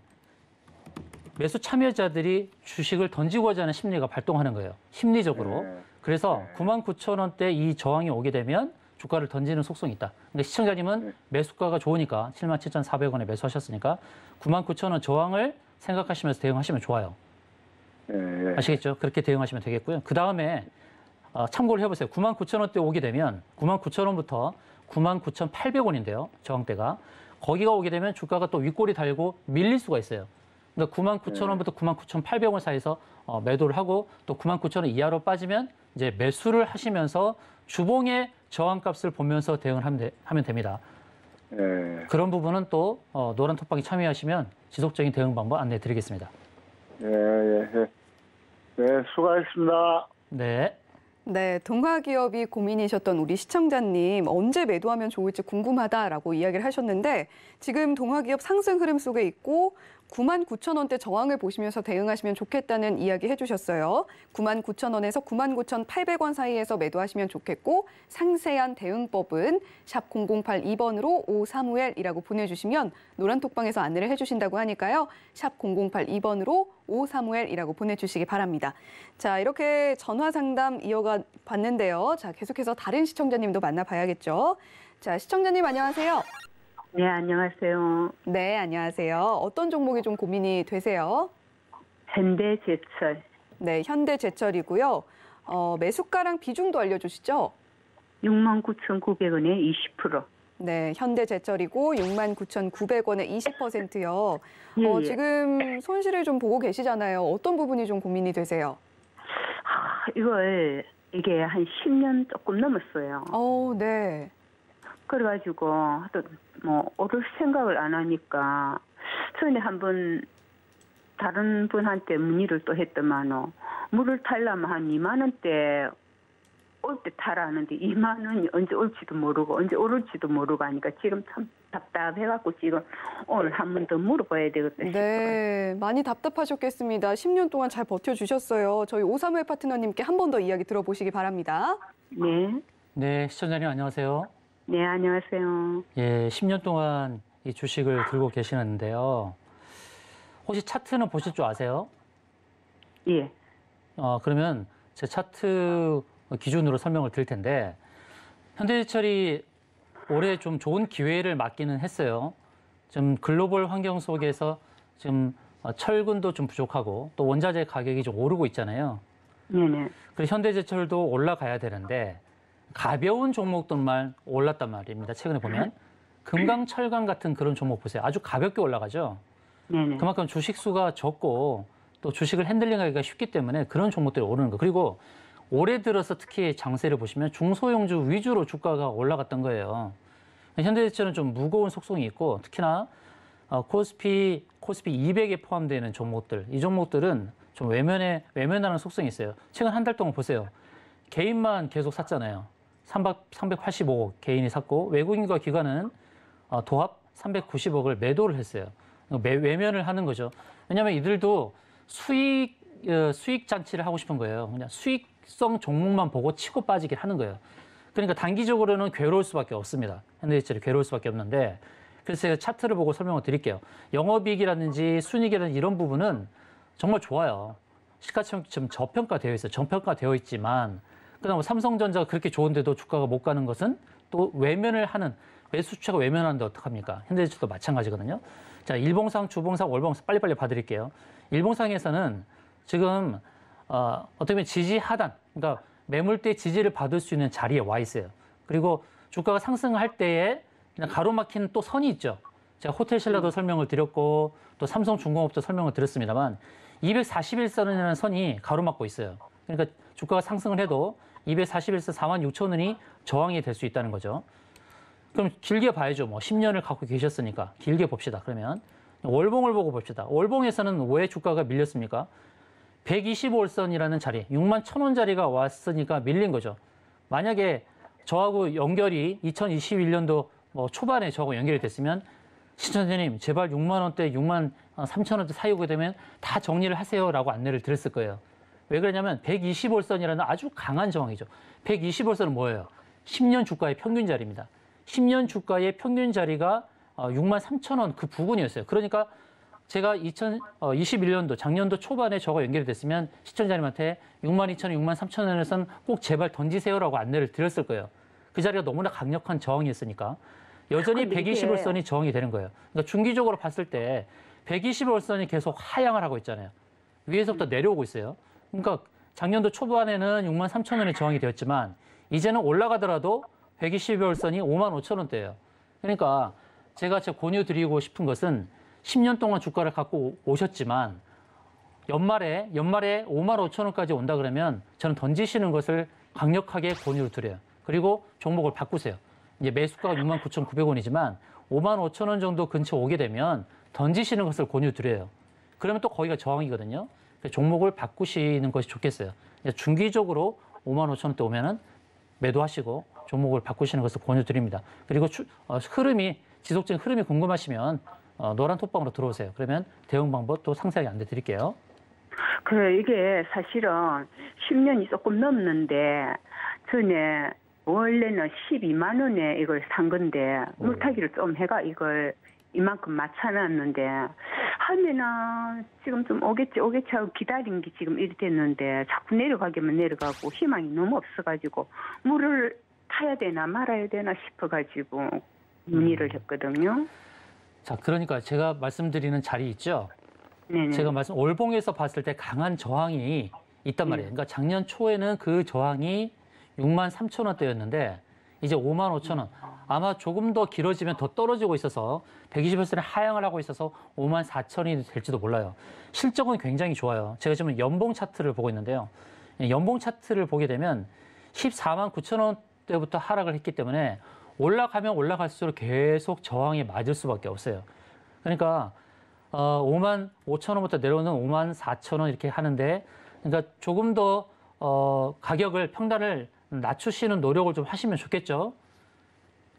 매수 참여자들이 주식을 던지고자 하는 심리가 발동하는 거예요. 심리적으로. 그래서 99,000원대 이 저항이 오게 되면 주가를 던지는 속성이 있다. 근데 시청자님은 매수가가 좋으니까 77,400원에 매수하셨으니까 99,000원 저항을 생각하시면서 대응하시면 좋아요. 아시겠죠? 그렇게 대응하시면 되겠고요. 그 다음에 참고를 해보세요. 99,000원대 오게 되면 99,000원부터 99,800원인데요. 저항대가. 거기가 오게 되면 주가가 또 윗꼬리 달고 밀릴 수가 있어요. 그러니까 99,000원부터 99,800원 사이에서 매도를 하고 또 99,000원 이하로 빠지면 이제 매수를 하시면서 주봉의 저항값을 보면서 대응을 하면 됩니다. 그런 부분은 또 노란 톡방에 참여하시면 지속적인 대응 방법 안내해 드리겠습니다. 네, 수고하셨습니다. 네. 네, 동화기업이 고민이셨던 우리 시청자님 언제 매도하면 좋을지 궁금하다라고 이야기를 하셨는데 지금 동화기업 상승 흐름 속에 있고 99,000원대 저항을 보시면서 대응하시면 좋겠다는 이야기 해주셨어요. 99,000원에서 99,800원 사이에서 매도하시면 좋겠고 상세한 대응법은 샵 0082번으로 5351이라고 보내주시면 노란톡방에서 안내를 해주신다고 하니까요. 샵 0082번으로 5351이라고 보내주시기 바랍니다. 자, 이렇게 전화 상담 이어가 봤는데요. 자, 계속해서 다른 시청자님도 만나봐야겠죠. 자, 시청자님 안녕하세요. 네, 안녕하세요. 네, 안녕하세요. 어떤 종목이 좀 고민이 되세요? 현대제철. 네, 현대제철이고요. 매수가랑 비중도 알려주시죠? 69,900원에 20%. 네, 현대제철이고 69,900원에 20%요. 예. 지금 손실을 좀 보고 계시잖아요. 어떤 부분이 좀 고민이 되세요? 이게 한 10년 조금 넘었어요. 네. 그래가지고 또 뭐 오를 생각을 안 하니까 전에 한번 다른 분한테 문의를 또 했더만은 물을 타려면 한 2만 원대 올 때 타라는데 2만 원이 언제 올지도 모르고 언제 오를지도 모르고 하니까 지금 참 답답해갖고 지금 오늘 한 번 더 물어봐야 되겠다 싶어요. 네, 많이 답답하셨겠습니다. 10년 동안 잘 버텨주셨어요. 저희 오사무엘 파트너님께 한 번 더 이야기 들어보시기 바랍니다. 네. 네, 시청자님 안녕하세요. 네, 안녕하세요. 예, 10년 동안 이 주식을 들고 계시는데요. 혹시 차트는 보실 줄 아세요? 예. 그러면 제 차트 기준으로 설명을 드릴 텐데 현대제철이 올해 좀 좋은 기회를 맞기는 했어요. 좀 글로벌 환경 속에서 지금 철근도 좀 부족하고 또 원자재 가격이 좀 오르고 있잖아요. 네네. 그래서 현대제철도 올라가야 되는데 가벼운 종목들만 올랐단 말입니다. 최근에 보면 금강, 철강 같은 그런 종목 보세요. 아주 가볍게 올라가죠. 네네. 그만큼 주식 수가 적고 또 주식을 핸들링하기가 쉽기 때문에 그런 종목들이 오르는 거. 그리고 올해 들어서 특히 장세를 보시면 중소형주 위주로 주가가 올라갔던 거예요. 현대제철은 좀 무거운 속성이 있고 특히나 코스피 200에 포함되는 종목들, 이 종목들은 좀 외면하는 속성이 있어요. 최근 한 달 동안 보세요. 개인만 계속 샀잖아요. 385억 개인이 샀고 외국인과 기관은 도합 390억을 매도를 했어요. 외면을 하는 거죠. 왜냐하면 이들도 수익 잔치를 하고 싶은 거예요. 그냥 수익성 종목만 보고 치고 빠지게 하는 거예요. 그러니까 단기적으로는 괴로울 수밖에 없습니다. 현대제철이 괴로울 수밖에 없는데 그래서 제가 차트를 보고 설명을 드릴게요. 영업이익이라든지 순이익이라든지 이런 부분은 정말 좋아요. 시가총액 지금 저평가되어 있어요. 저평가되어 있지만 그다음 삼성전자가 그렇게 좋은데도 주가가 못 가는 것은 또 외면을 하는 매수주가 외면하는데 어떡합니까? 현대제철도 마찬가지거든요. 자, 일봉상, 주봉상, 월봉상 빨리빨리 봐드릴게요. 일봉상에서는 지금 어떻게 보면 지지 하단, 그러니까 매물대 지지를 받을 수 있는 자리에 와 있어요. 그리고 주가가 상승할 때에 그냥 가로막힌 또 선이 있죠. 제가 호텔신라도 설명을 드렸고 또 삼성중공업도 설명을 드렸습니다만 241선이라는 선이 가로막고 있어요. 그러니까 주가가 상승을 해도 241선 46,000원이 저항이 될 수 있다는 거죠. 그럼 길게 봐야죠. 뭐 10년을 갖고 계셨으니까 길게 봅시다. 그러면 월봉을 보고 봅시다. 월봉에서는 왜 주가가 밀렸습니까? 125월선이라는 자리, 6만 1,000원짜리가 왔으니까 밀린 거죠. 만약에 저하고 연결이 2021년도 초반에 저하고 연결이 됐으면 시청자님 제발 6만 원대, 6만 3천 원대 사유가 되면 다 정리를 하세요라고 안내를 드렸을 거예요. 왜 그러냐면 125월선이라는 아주 강한 저항이죠. 125월선은 뭐예요? 10년 주가의 평균 자리입니다. 10년 주가의 평균 자리가 6만 3천 원 그 부근이었어요. 그러니까 제가 2021년도 작년도 초반에 저거 연결이 됐으면 시청자님한테 6만 2천 원, 6만 3천 원에선 꼭 제발 던지세요라고 안내를 드렸을 거예요. 그 자리가 너무나 강력한 저항이었으니까 여전히 120월선이 저항이 되는 거예요. 그러니까 중기적으로 봤을 때 120월선이 계속 하향을 하고 있잖아요. 위에서부터 내려오고 있어요. 그러니까 작년도 초반에는 6만 3천 원의 저항이 되었지만 이제는 올라가더라도 120월선이 5만 5천 원대예요. 그러니까 제가 권유 드리고 싶은 것은 10년 동안 주가를 갖고 오셨지만 연말에 5만 5천 원까지 온다 그러면 저는 던지시는 것을 강력하게 권유를 드려요. 그리고 종목을 바꾸세요. 이제 매수가가 6만 9,900원이지만 5만 5천 원 정도 근처 오게 되면 던지시는 것을 권유 드려요. 그러면 또 거기가 저항이거든요. 종목을 바꾸시는 것이 좋겠어요. 중기적으로 5만 5천 원대 오면은 매도하시고 종목을 바꾸시는 것을 권유 드립니다. 그리고 흐름이 지속적인 흐름이 궁금하시면 노란 톡방으로 들어오세요. 그러면 대응 방법 또 상세하게 안내 드릴게요. 그래, 이게 사실은 10년이 조금 넘는데, 전에 원래는 12만 원에 이걸 산 건데, 물타기를 좀 해가 이걸 이만큼 맞춰놨는데, 하면은 지금 좀 오겠지 하고 기다린 게 지금 이렇게 됐는데, 자꾸 내려가기만 내려가고 희망이 너무 없어가지고, 물을 타야 되나 말아야 되나 싶어가지고 문의를 했거든요. 자, 그러니까 제가 말씀드리는 자리 있죠? 네네. 제가 월봉에서 봤을 때 강한 저항이 있단 말이에요. 그러니까 작년 초에는 그 저항이 6만 3천 원대였는데 이제 5만 5천 원. 아마 조금 더 길어지면 더 떨어지고 있어서 120월선에 하향을 하고 있어서 5만 4천 원이 될지도 몰라요. 실적은 굉장히 좋아요. 제가 지금 연봉 차트를 보고 있는데요. 연봉 차트를 보게 되면 14만 9천 원대부터 하락을 했기 때문에 올라가면 올라갈수록 계속 저항에 맞을 수밖에 없어요. 그러니까 5만 5천 원부터 내려오는 5만 4천 원 이렇게 하는데, 그러니까 조금 더 가격을 평단을 낮추시는 노력을 좀 하시면 좋겠죠.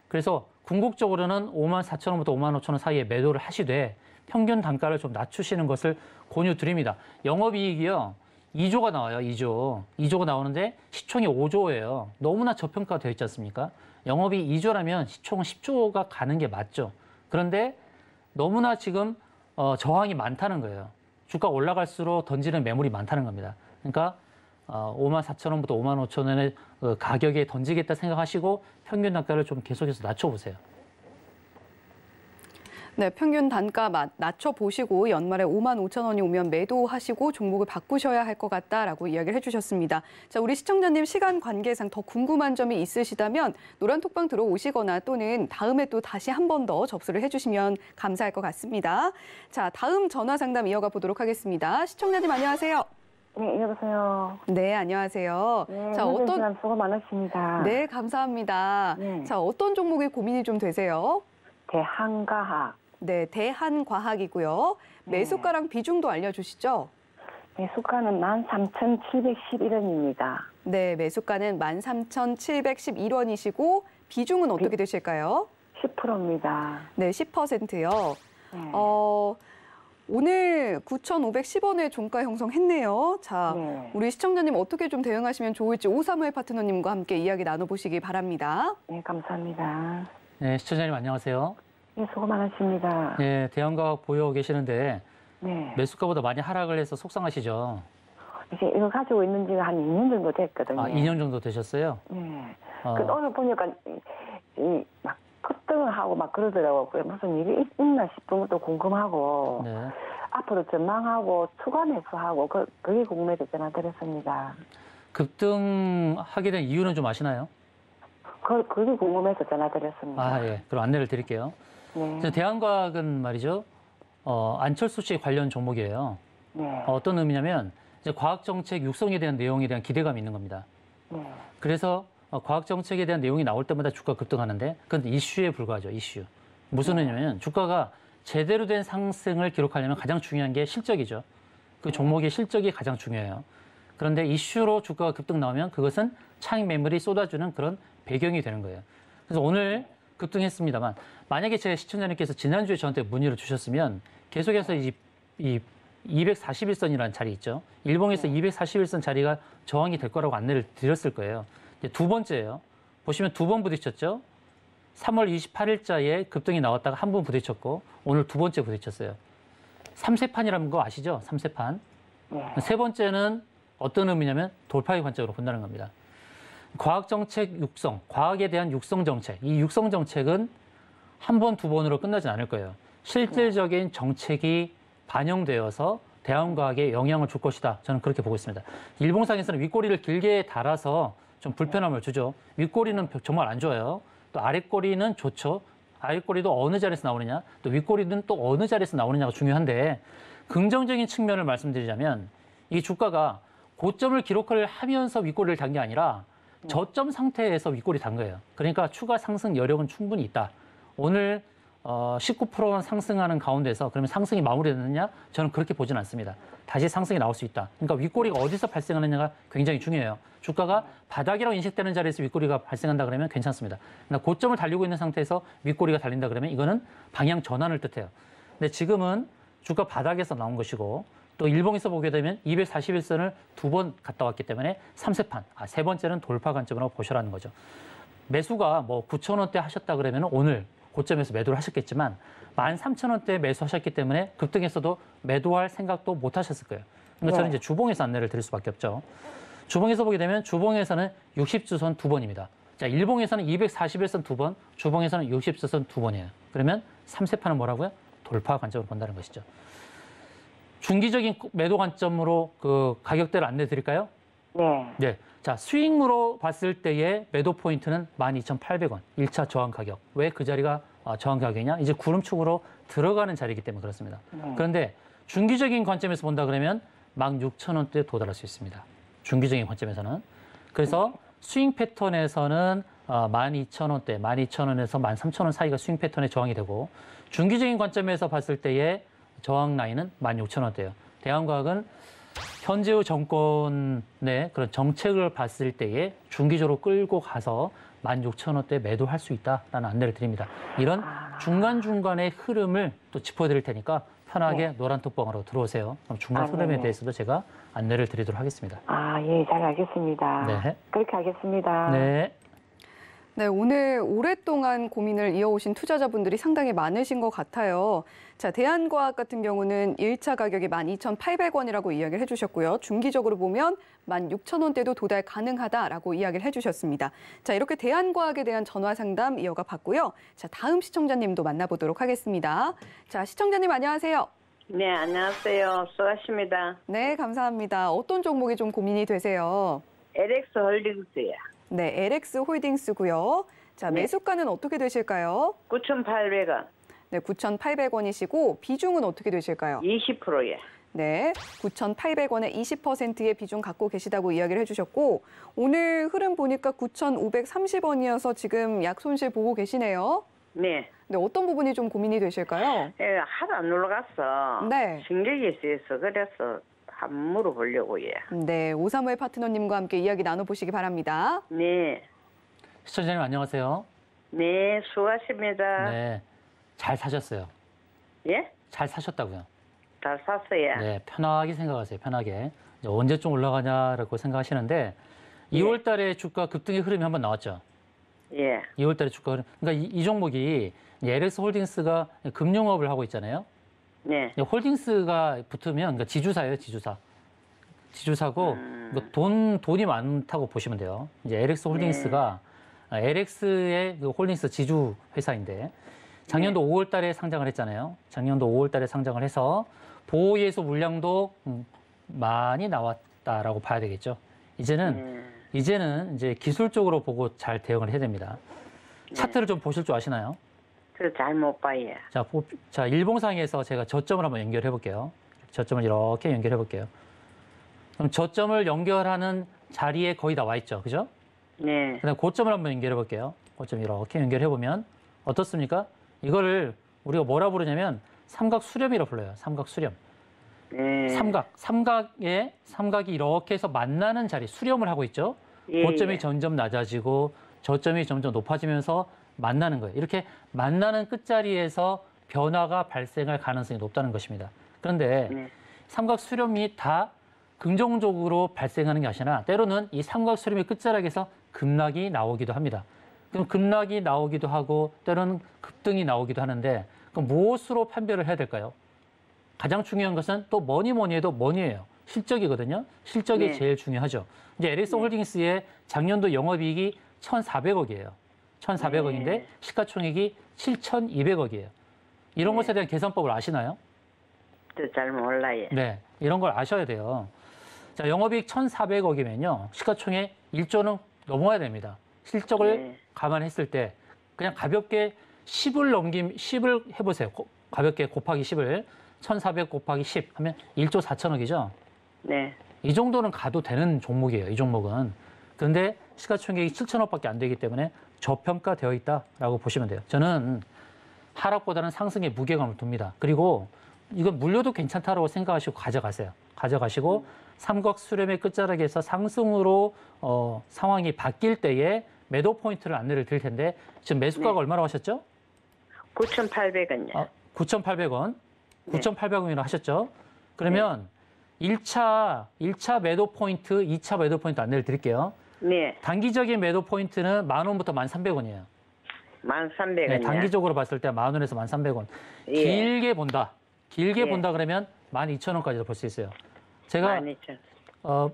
그래서 궁극적으로는 5만 4천 원부터 5만 5천 원 사이에 매도를 하시되 평균 단가를 좀 낮추시는 것을 권유 드립니다. 영업이익이요 2조가 나와요. 2조가 나오는데 시총이 5조예요. 너무나 저평가되어 있지 않습니까? 영업이 2조라면 시총은 10조가 가는 게 맞죠. 그런데 너무나 지금 저항이 많다는 거예요. 주가 올라갈수록 던지는 매물이 많다는 겁니다. 그러니까 5만 4천 원부터 5만 5천 원의 가격에 던지겠다 생각하시고 평균 단가를 좀 계속해서 낮춰보세요. 네, 평균 단가 낮춰보시고 연말에 5만 5천 원이 오면 매도하시고 종목을 바꾸셔야 할 것 같다라고 이야기를 해주셨습니다. 자, 우리 시청자님 시간 관계상 더 궁금한 점이 있으시다면 노란톡방 들어오시거나 또는 다음에 또 다시 한 번 더 접수를 해주시면 감사할 것 같습니다. 자, 다음 전화 상담 이어가 보도록 하겠습니다. 시청자님 안녕하세요. 네, 여보세요. 네, 안녕하세요. 네, 자, 어떤 시간 수고 많으십니다. 네, 감사합니다. 네. 자, 어떤 종목에 고민이 좀 되세요? 대한가학. 네, 대한과학이고요. 매수가랑 비중도 알려주시죠. 매수가는 13,711원입니다. 네, 매수가는 13,711원이시고 비중은 어떻게 되실까요? 10%입니다. 네, 10%요. 네. 오늘 9,510원의 종가 형성했네요. 자, 네. 우리 시청자님 어떻게 좀 대응하시면 좋을지 오사무엘 파트너님과 함께 이야기 나눠보시기 바랍니다. 네, 감사합니다. 네, 시청자님 안녕하세요. 네, 수고 많으십니다. 네, 대한과학 보유하고 계시는데 네. 매수가보다 많이 하락을 해서 속상하시죠? 이제 이거 가지고 있는 지가 한 2년 정도 됐거든요. 2년 정도 되셨어요? 네. 어. 그 오늘 보니까 막 급등을 하고 막 그러더라고요. 그래, 무슨 일이 있나 싶은 것도 궁금하고 네. 앞으로 전망하고 추가 매수하고 그게 궁금해서 전화드렸습니다. 급등하게 된 이유는 좀 아시나요? 그게 궁금해서 전화드렸습니다. 아, 예. 그럼 안내를 드릴게요. 네. 대한과학은 말이죠. 안철수 씨 관련 종목이에요. 네. 어떤 의미냐면 이제 과학정책 육성에 대한 내용에 대한 기대감이 있는 겁니다. 네. 그래서 과학정책에 대한 내용이 나올 때마다 주가 급등하는데 그건 이슈에 불과하죠. 이슈. 무슨 의미냐면 주가가 제대로 된 상승을 기록하려면 가장 중요한 게 실적이죠. 그 종목의 실적이 가장 중요해요. 그런데 이슈로 주가가 급등 나오면 그것은 차익 매물이 쏟아주는 그런 배경이 되는 거예요. 그래서 오늘 급등했습니다만 만약에 제 시청자님께서 지난주에 저한테 문의를 주셨으면 계속해서 이 241선이라는 자리 있죠. 일봉에서 241선 자리가 저항이 될 거라고 안내를 드렸을 거예요. 이제 두 번째예요. 보시면 두 번 부딪혔죠. 3월 28일자에 급등이 나왔다가 한 번 부딪혔고 오늘 두 번째 부딪혔어요. 3세판이라는 거 아시죠? 3세판. 세 번째는 어떤 의미냐면 돌파의 관점으로 본다는 겁니다. 과학정책 육성, 과학에 대한 육성 정책. 이 육성 정책은 한 번, 두 번으로 끝나진 않을 거예요. 실질적인 정책이 반영되어서 대한과학에 영향을 줄 것이다. 저는 그렇게 보고 있습니다. 일봉상에서는 윗꼬리를 길게 달아서 좀 불편함을 주죠. 윗꼬리는 정말 안 좋아요. 또 아랫꼬리는 좋죠. 아랫꼬리도 어느 자리에서 나오느냐, 또 윗꼬리는 또 어느 자리에서 나오느냐가 중요한데 긍정적인 측면을 말씀드리자면 이 주가가 고점을 기록을 하면서 윗꼬리를 단 게 아니라 저점 상태에서 윗꼬리 단 거예요. 그러니까 추가 상승 여력은 충분히 있다. 오늘 19%는 상승하는 가운데서 그러면 상승이 마무리됐느냐? 저는 그렇게 보진 않습니다. 다시 상승이 나올 수 있다. 그러니까 윗꼬리가 어디서 발생하느냐가 굉장히 중요해요. 주가가 바닥이라고 인식되는 자리에서 윗꼬리가 발생한다 그러면 괜찮습니다. 그러나 고점을 달리고 있는 상태에서 윗꼬리가 달린다 그러면 이거는 방향 전환을 뜻해요. 근데 지금은 주가 바닥에서 나온 것이고 또 일봉에서 보게 되면 241선을 두 번 갔다 왔기 때문에 3세판, 세 번째는 돌파 관점으로 보셔라는 거죠. 매수가 뭐 9,000원대 하셨다 그러면 오늘 고점에서 매도를 하셨겠지만 13,000원대에 매수하셨기 때문에 급등했어도 매도할 생각도 못 하셨을 거예요. 그러니까 저는 이제 주봉에서 안내를 드릴 수밖에 없죠. 주봉에서 보게 되면 주봉에서는 60주선 두 번입니다. 자, 일봉에서는 241선 두 번, 주봉에서는 60주선 두 번이에요. 그러면 3세판은 뭐라고요? 돌파 관점으로 본다는 것이죠. 중기적인 매도 관점으로 그 가격대를 안내 드릴까요? 네. 네. 자, 수익으로 봤을 때의 매도 포인트는 12,800원. 1차 저항 가격. 왜 그 자리가 저항 가격이냐? 이제 구름축으로 들어가는 자리이기 때문에 그렇습니다. 그런데 중기적인 관점에서 본다 그러면 16,000원대에 도달할 수 있습니다. 중기적인 관점에서는. 그래서 스윙 패턴에서는 12,000원대, 12,000원에서 13,000원 사이가 스윙 패턴의 저항이 되고 중기적인 관점에서 봤을 때의 저항 라인은 16,000원대예요. 대한과학은 현재의 정권의 그런 정책을 봤을 때에 중기적으로 끌고 가서 16,000원대 매도할 수 있다라는 안내를 드립니다. 이런 중간중간의 흐름을 또 짚어드릴 테니까 편하게 노란 톡방으로 들어오세요. 그럼 중간 흐름에 대해서도 제가 안내를 드리도록 하겠습니다. 예, 잘 알겠습니다. 네. 그렇게 하겠습니다. 네. 네, 오늘 오랫동안 고민을 이어오신 투자자분들이 상당히 많으신 것 같아요. 자, 대한과학 같은 경우는 1차 가격이 12,800원이라고 이야기를 해주셨고요. 중기적으로 보면 16,000원대도 도달 가능하다라고 이야기를 해주셨습니다. 자, 이렇게 대한과학에 대한 전화 상담 이어가 봤고요. 자, 다음 시청자님도 만나보도록 하겠습니다. 자, 시청자님 안녕하세요. 네, 안녕하세요. 수고하십니다. 네, 감사합니다. 어떤 종목이 좀 고민이 되세요? LX 홀딩스요. 네, LX 홀딩스고요. 자, 네. 매수가는 어떻게 되실까요? 9,800원, 네, 9,800원이시고 비중은 어떻게 되실까요? 20%예. 네, 9,800원에 20%의 비중 갖고 계시다고 이야기를 해주셨고 오늘 흐름 보니까 9,530원이어서 지금 약손실 보고 계시네요. 네. 네, 어떤 부분이 좀 고민이 되실까요? 하도 안 올라갔어. 네. 신경이 쓰여서 그래서 한번 물어보려고, 예. 네, 오사무엘 파트너님과 함께 이야기 나눠보시기 바랍니다. 네. 시청자님 안녕하세요. 네, 수고하십니다. 네. 잘 사셨어요. 예? 잘 사셨다고요. 잘 샀어요. 네, 편하게 생각하세요. 편하게. 이제 언제쯤 올라가냐라고 생각하시는데 2월 달에 주가 급등의 흐름이 한번 나왔죠. 예. 2월 달에 주가 흐름. 그러니까 이 종목이 LX 홀딩스가 금융업을 하고 있잖아요. 네. 홀딩스가 붙으면 그러니까 지주사예요, 지주사. 지주사고 돈이 많다고 보시면 돼요. 이제 LX 홀딩스가 LX의 그 홀딩스 지주 회사인데 작년도 5월 달에 상장을 했잖아요. 작년도 5월 달에 상장을 해서 보호예수 물량도 많이 나왔다라고 봐야 되겠죠. 이제는 이제 기술적으로 보고 잘 대응을 해야 됩니다. 차트를 좀 보실 줄 아시나요? 저 잘 못 봐요. 자, 일봉상에서 제가 저점을 한번 연결해 볼게요. 저점을 이렇게 연결해 볼게요. 그럼 저점을 연결하는 자리에 거의 다 와 있죠. 그죠? 네. 그다음 고점을 한번 연결해 볼게요. 고점 이렇게 연결해 보면 어떻습니까? 이거를 우리가 뭐라 부르냐면 삼각 수렴이라고 불러요. 삼각 수렴. 네. 삼각이 이렇게 해서 만나는 자리, 수렴을 하고 있죠. 예, 고점이 예. 점점 낮아지고 저점이 점점 높아지면서 만나는 거예요. 이렇게 만나는 끝자리에서 변화가 발생할 가능성이 높다는 것입니다. 그런데 네. 삼각 수렴이 다 긍정적으로 발생하는 게 아니라 때로는 이 삼각 수렴의 끝자락에서 급락이 나오기도 합니다. 그럼 급락이 나오기도 하고 때로는 급등이 나오기도 하는데 그럼 무엇으로 판별을 해야 될까요? 가장 중요한 것은 또 뭐니 해도 뭐니예요. 실적이거든요. 실적이 네. 제일 중요하죠. 이제 LX 홀딩스의 작년도 영업이익이 1,400억이에요. 1,400억인데 네. 시가총액이 7,200억이에요. 이런 네. 것에 대한 계산법을 아시나요? 저 잘 몰라요. 네, 이런 걸 아셔야 돼요. 자, 영업이익 1,400억이면요. 시가총액 1조는 넘어야 됩니다. 실적을 네. 감안했을 때 그냥 가볍게 10을 해보세요. 가볍게 곱하기 10을 1,400 곱하기 10 하면 1조 4천억이죠. 네. 이 정도는 가도 되는 종목이에요. 이 종목은. 그런데 시가총액이 7천억밖에 안 되기 때문에 저평가되어 있다라고 보시면 돼요. 저는 하락보다는 상승에 무게감을 둡니다. 그리고 이건 물려도 괜찮다라고 생각하시고 가져가세요. 가져가시고 삼각 수렴의 끝자락에서 상승으로 상황이 바뀔 때에 매도 포인트를 안내를 드릴 텐데 지금 매수가가 네. 얼마라고 하셨죠? 9,800원요. 9,800원. 네. 9,800원이라고 하셨죠? 그러면 1차 매도 포인트, 2차 매도 포인트 안내를 드릴게요. 네. 단기적인 매도 포인트는 10,000원부터 13,000원이에요. 1,300원요. 네, 단기적으로 봤을 때 10,000원에서 13,000원. 예. 길게 본다. 길게 예. 본다 그러면 12,000원까지도 볼 수 있어요. 제가 12,000원.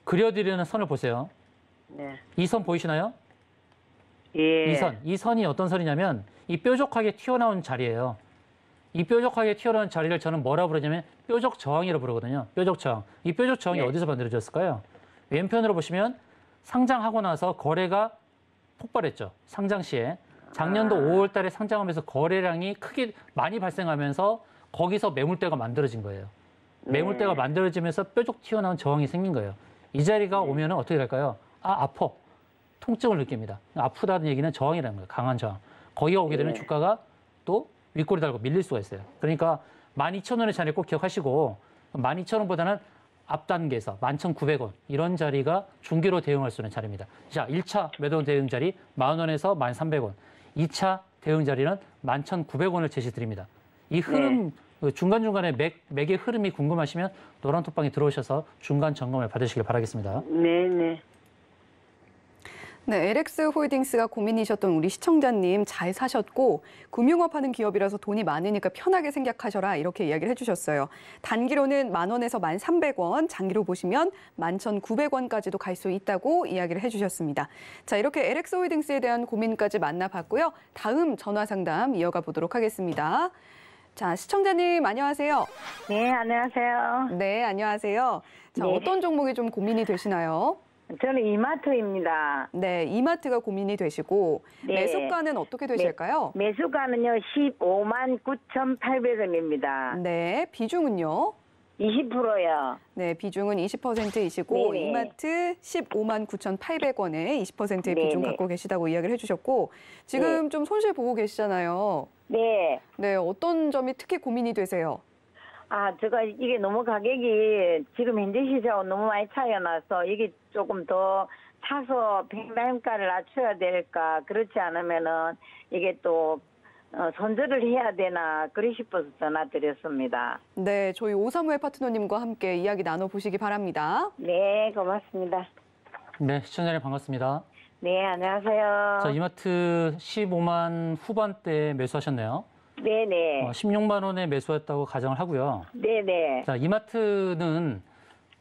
그려드리는 선을 보세요. 네. 이 선 보이시나요? 예. 이 선이 어떤 선이냐면 이 뾰족하게 튀어나온 자리예요. 이 뾰족하게 튀어나온 자리를 저는 뭐라 부르냐면 뾰족 저항이라고 부르거든요. 뾰족 저항. 이 뾰족 저항이 네. 어디서 만들어졌을까요? 왼편으로 보시면 상장하고 나서 거래가 폭발했죠. 상장 시에. 작년도 5월 달에 상장하면서 거래량이 크게 많이 발생하면서 거기서 매물대가 만들어진 거예요. 매물대가 네. 만들어지면서 뾰족 튀어나온 저항이 생긴 거예요. 이 자리가 오면은 어떻게 될까요? 아파. 통증을 느낍니다. 아프다는 얘기는 저항이라는 거예요. 강한 저항. 거기가 오게 되면 네. 주가가 또 윗꼬리 달고 밀릴 수가 있어요. 그러니까 12,000원의 자리 꼭 기억하시고 12,000원보다는 앞 단계에서 11,900원 이런 자리가 중기로 대응할 수 있는 자리입니다. 자, 1차 매도 대응 자리 10,000원에서 13,000원. 2차 대응 자리는 11,900원을 제시드립니다. 이 흐름 그 중간중간에 맥의 흐름이 궁금하시면 노란톡방에 들어오셔서 중간 점검을 받으시길 바라겠습니다. 네네. 네, LX 홀딩스가 고민이셨던 우리 시청자님 잘 사셨고 금융업 하는 기업이라서 돈이 많으니까 편하게 생각하셔라 이렇게 이야기를 해주셨어요. 단기로는 10,000원에서 13,000원, 장기로 보시면 11,900원까지도 갈 수 있다고 이야기를 해주셨습니다. 자, 이렇게 LX 홀딩스에 대한 고민까지 만나봤고요. 다음 전화 상담 이어가 보도록 하겠습니다. 자, 시청자님 안녕하세요. 네, 안녕하세요. 네, 안녕하세요. 자, 네. 어떤 종목이 좀 고민이 되시나요? 저는 이마트입니다. 네, 이마트가 고민이 되시고 네. 매수가는 어떻게 되실까요? 매수가는요, 15만 9,800원입니다. 네, 비중은요? 20%요. 네, 비중은 20%이시고 네네. 이마트 15만 9,800원에 20%의 비중 네네. 갖고 계시다고 이야기를 해주셨고 지금 좀 손실 보고 계시잖아요. 네. 네, 어떤 점이 특히 고민이 되세요? 제가 이게 너무 가격이 지금 현재 시세하고 너무 많이 차이가 나서 이게 조금 더 사서 평단가를 낮춰야 될까, 그렇지 않으면은 이게 또 손절을 해야 되나, 그리 싶어서 전화드렸습니다. 네, 저희 오사무엘 파트너님과 함께 이야기 나눠보시기 바랍니다. 네, 고맙습니다. 네, 시청자님 반갑습니다. 네, 안녕하세요. 자, 이마트 15만 후반대에 매수하셨네요. 네네. 16만 원에 매수했다고 가정을 하고요. 네네. 자, 이마트는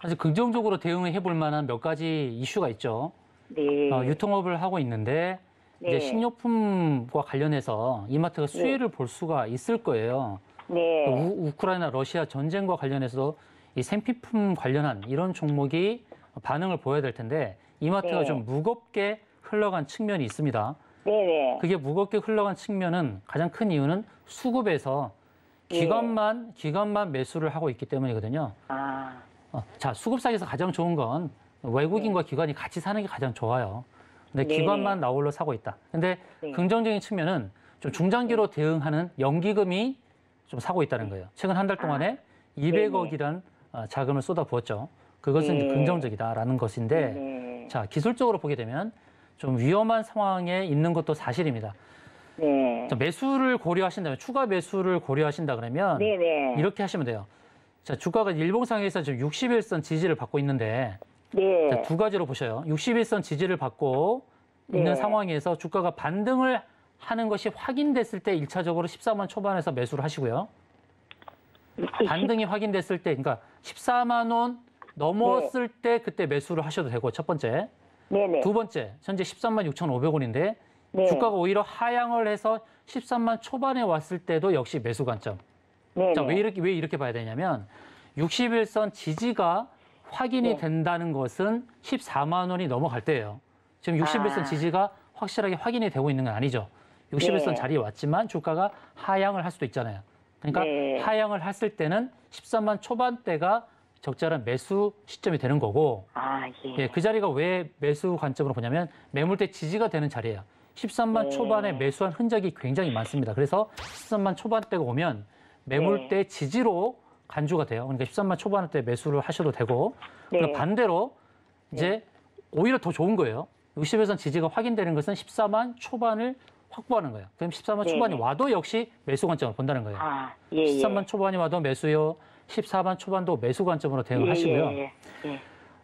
아주 긍정적으로 대응해 볼 만한 몇 가지 이슈가 있죠. 네. 유통업을 하고 있는데 네. 이제 식료품과 관련해서 이마트가 수혜를 볼 수가 있을 거예요. 네. 우크라이나 러시아 전쟁과 관련해서도 이 생필품 관련한 이런 종목이 반응을 보여야 될 텐데 이마트가 네. 좀 무겁게 흘러간 측면이 있습니다. 네네. 그게 무겁게 흘러간 측면은 가장 큰 이유는 수급에서 기관만 매수를 하고 있기 때문이거든요. 자, 수급상에서 가장 좋은 건 외국인과 기관이 같이 사는 게 가장 좋아요. 근데 네. 기관만 나홀로 사고 있다. 근데 네. 긍정적인 측면은 좀 중장기로 대응하는 연기금이 좀 사고 있다는 거예요. 최근 한 달 동안에 200억이란 자금을 쏟아부었죠. 그것은 이제 긍정적이다라는 것인데 자, 기술적으로 보게 되면 좀 위험한 상황에 있는 것도 사실입니다. 자, 매수를 고려하신다면, 추가 매수를 고려하신다 그러면 이렇게 하시면 돼요. 자, 주가가 일봉상에서 지금 61선 지지를 받고 있는데 자, 두 가지로 보셔요. 61선 지지를 받고 있는 상황에서 주가가 반등을 하는 것이 확인됐을 때 1차적으로 14만 초반에서 매수를 하시고요. 반등이 확인됐을 때, 그러니까 14만 원 넘었을 때 그때 매수를 하셔도 되고, 첫 번째. 두 번째, 현재 13만 6,500원인데 주가가 오히려 하향을 해서 13만 초반에 왔을 때도 역시 매수 관점. 자, 왜 이렇게 봐야 되냐면 61선 지지가 확인이 된다는 것은 14만 원이 넘어갈 때예요. 지금 61선 지지가 확실하게 확인이 되고 있는 건 아니죠. 61선 자리에 왔지만 주가가 하향을 할 수도 있잖아요. 그러니까 하향을 했을 때는 13만 초반대가 적절한 매수 시점이 되는 거고 예, 그 자리가 왜 매수 관점으로 보냐면 매물대 지지가 되는 자리예요. 13만 초반에 매수한 흔적이 굉장히 많습니다. 그래서 13만 초반대가 오면 매물대 지지로 간주가 돼요. 그러니까 13만 초반대 매수를 하셔도 되고 그리고 반대로 이제 오히려 더 좋은 거예요. 60일선 지지가 확인되는 것은 14만 초반을 확보하는 거예요. 그럼 14만 초반이 와도 역시 매수 관점을 본다는 거예요. 13만 초반이 와도 매수요. 14만 초반도 매수 관점으로 대응을 하시고요.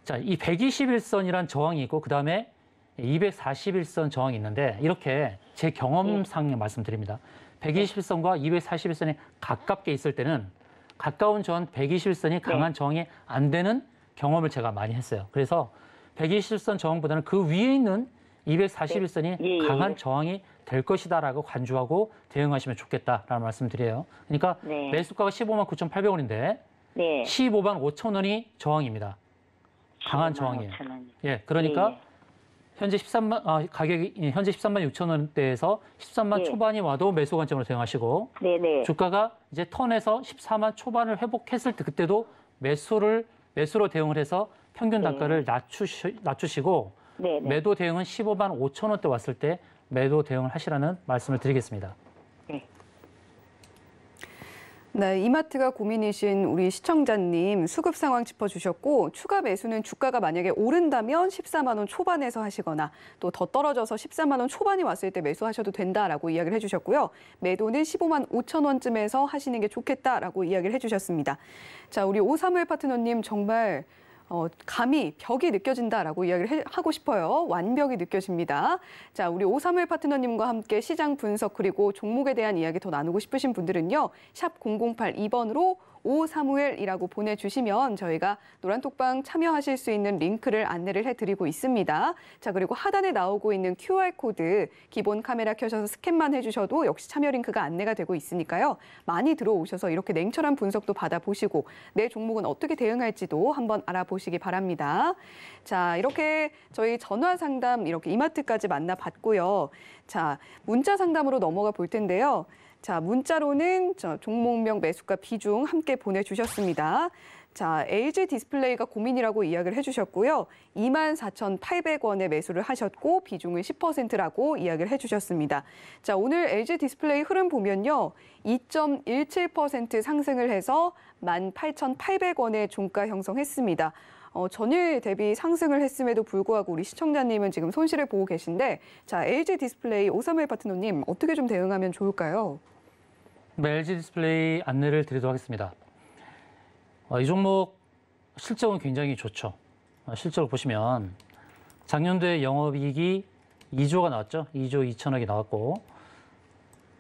자, 이 121선이란 저항이 있고 그다음에 241선 저항이 있는데 이렇게 제 경험상 말씀드립니다. 121선과 241선이 가깝게 있을 때는 가까운 저항 121선이 강한 저항이 안 되는 경험을 제가 많이 했어요. 그래서 121선 저항보다는 그 위에 있는 241선이 강한 저항이 될 것이다라고 간주하고 대응하시면 좋겠다라는 말씀드려요. 그러니까 매수가가 15만 9,800원인데 15만 5천 원이 저항입니다. 강한 저항이에요. 예, 그러니까 현재 13만 가격이 현재 13만 6천 원대에서 13만 초반이 와도 매수 관점으로 대응하시고 주가가 이제 턴에서 14만 초반을 회복했을 때 그때도 매수로 대응을 해서 평균 단가를 낮추시고 매도 대응은 15만 5천 원대 왔을 때 매도 대응을 하시라는 말씀을 드리겠습니다. 네, 이마트가 고민이신 우리 시청자님 수급 상황 짚어주셨고 추가 매수는 주가가 만약에 오른다면 14만 원 초반에서 하시거나 또 더 떨어져서 14만 원 초반이 왔을 때 매수하셔도 된다라고 이야기를 해주셨고요. 매도는 15만 5천 원쯤에서 하시는 게 좋겠다라고 이야기를 해주셨습니다. 자, 우리 오사무엘 파트너님 정말 감히 벽이 느껴진다라고 이야기를 하고 싶어요. 완벽이 느껴집니다. 자, 우리 오사무엘 파트너님과 함께 시장 분석 그리고 종목에 대한 이야기 더 나누고 싶으신 분들은요. 샵 0082번으로 오사무엘이라고 보내주시면 저희가 노란톡방 참여하실 수 있는 링크를 안내를 해드리고 있습니다. 자, 그리고 하단에 나오고 있는 QR코드 기본 카메라 켜셔서 스캔만 해주셔도 역시 참여 링크가 안내가 되고 있으니까요. 많이 들어오셔서 이렇게 냉철한 분석도 받아보시고 내 종목은 어떻게 대응할지도 한번 알아보시기 바랍니다. 자, 이렇게 저희 전화 상담 이렇게 이마트까지 만나봤고요. 자, 문자 상담으로 넘어가 볼 텐데요. 자, 문자로는 종목명 매수가 비중 함께 보내주셨습니다. 자, LG 디스플레이가 고민이라고 이야기를 해주셨고요. 24,800원에 매수를 하셨고 비중은 10%라고 이야기를 해주셨습니다. 자, 오늘 LG 디스플레이 흐름 보면요. 2.17% 상승을 해서 18,800원의 종가 형성했습니다. 전일 대비 상승을 했음에도 불구하고 우리 시청자님은 지금 손실을 보고 계신데 자, LG 디스플레이 오사무엘 파트너님 어떻게 좀 대응하면 좋을까요? LG 디스플레이 안내를 드리도록 하겠습니다. 이 종목 실적은 굉장히 좋죠. 실적을 보시면 작년도에 영업이익이 2조가 나왔죠. 2조 2천억이 나왔고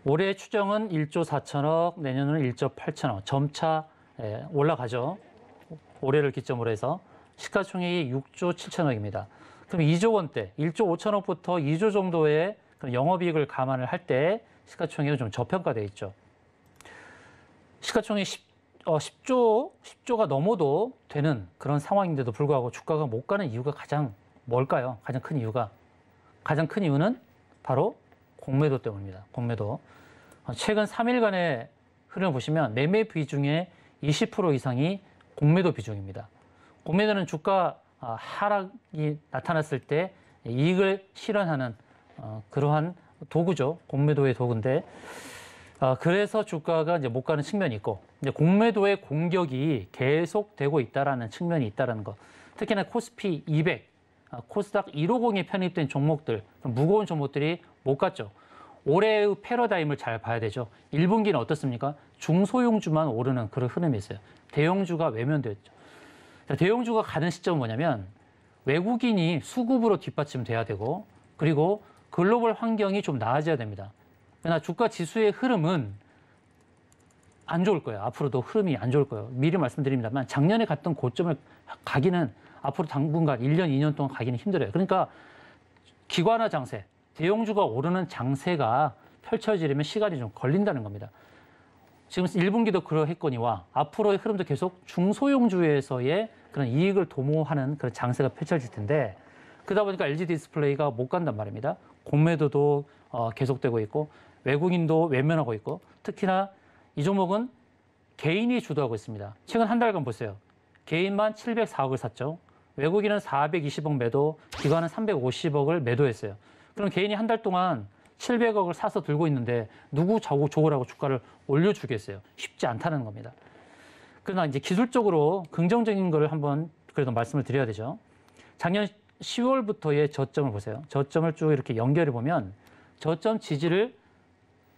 올해 추정은 1조 4천억, 내년은 1조 8천억. 점차 올라가죠. 올해를 기점으로 해서 시가총액이 6조 7천억입니다. 그럼 2조 원대, 1조 5천억부터 2조 정도의 영업이익을 감안을 할 때 시가총액은 좀 저평가되어 있죠. 시가총액 10조가 넘어도 되는 그런 상황인데도 불구하고 주가가 못 가는 이유가 가장 뭘까요? 가장 큰 이유가. 가장 큰 이유는 바로 공매도 때문입니다. 공매도. 최근 3일간의 흐름을 보시면 매매 비중의 20% 이상이 공매도 비중입니다. 공매도는 주가 하락이 나타났을 때 이익을 실현하는 그러한 도구죠. 공매도의 도구인데 그래서 주가가 이제 못 가는 측면이 있고, 이제 공매도의 공격이 계속되고 있다라는 측면이 있다라는 거. 특히나 코스피 200, 코스닥 150에 편입된 종목들, 무거운 종목들이 못 갔죠. 올해의 패러다임을 잘 봐야 되죠. 1분기는 어떻습니까? 중소형주만 오르는 그런 흐름이 있어요. 대형주가 외면됐죠. 대형주가 가는 시점은 뭐냐면 외국인이 수급으로 뒷받침돼야 되고, 그리고 글로벌 환경이 좀 나아져야 됩니다. 그러나 주가 지수의 흐름은 안 좋을 거예요. 앞으로도 흐름이 안 좋을 거예요. 미리 말씀드립니다만 작년에 갔던 고점을 가기는 앞으로 당분간 1년, 2년 동안 가기는 힘들어요. 그러니까 기관화 장세, 대형주가 오르는 장세가 펼쳐지려면 시간이 좀 걸린다는 겁니다. 지금 1분기도 그러했거니와 앞으로의 흐름도 계속 중소형주에서의 그런 이익을 도모하는 그런 장세가 펼쳐질 텐데, 그러다 보니까 LG 디스플레이가 못 간단 말입니다. 공매도도 계속되고 있고 외국인도 외면하고 있고, 특히나 이 종목은 개인이 주도하고 있습니다. 최근 한 달간 보세요. 개인만 704억을 샀죠. 외국인은 420억 매도, 기관은 350억을 매도했어요. 그럼 개인이 한 달 동안 700억을 사서 들고 있는데 누구 좋으라고 주가를 올려주겠어요? 쉽지 않다는 겁니다. 그러나 이제 기술적으로 긍정적인 거를 한번 그래도 말씀을 드려야 되죠. 작년 10월부터의 저점을 보세요. 저점을 쭉 이렇게 연결해 보면 저점 지지를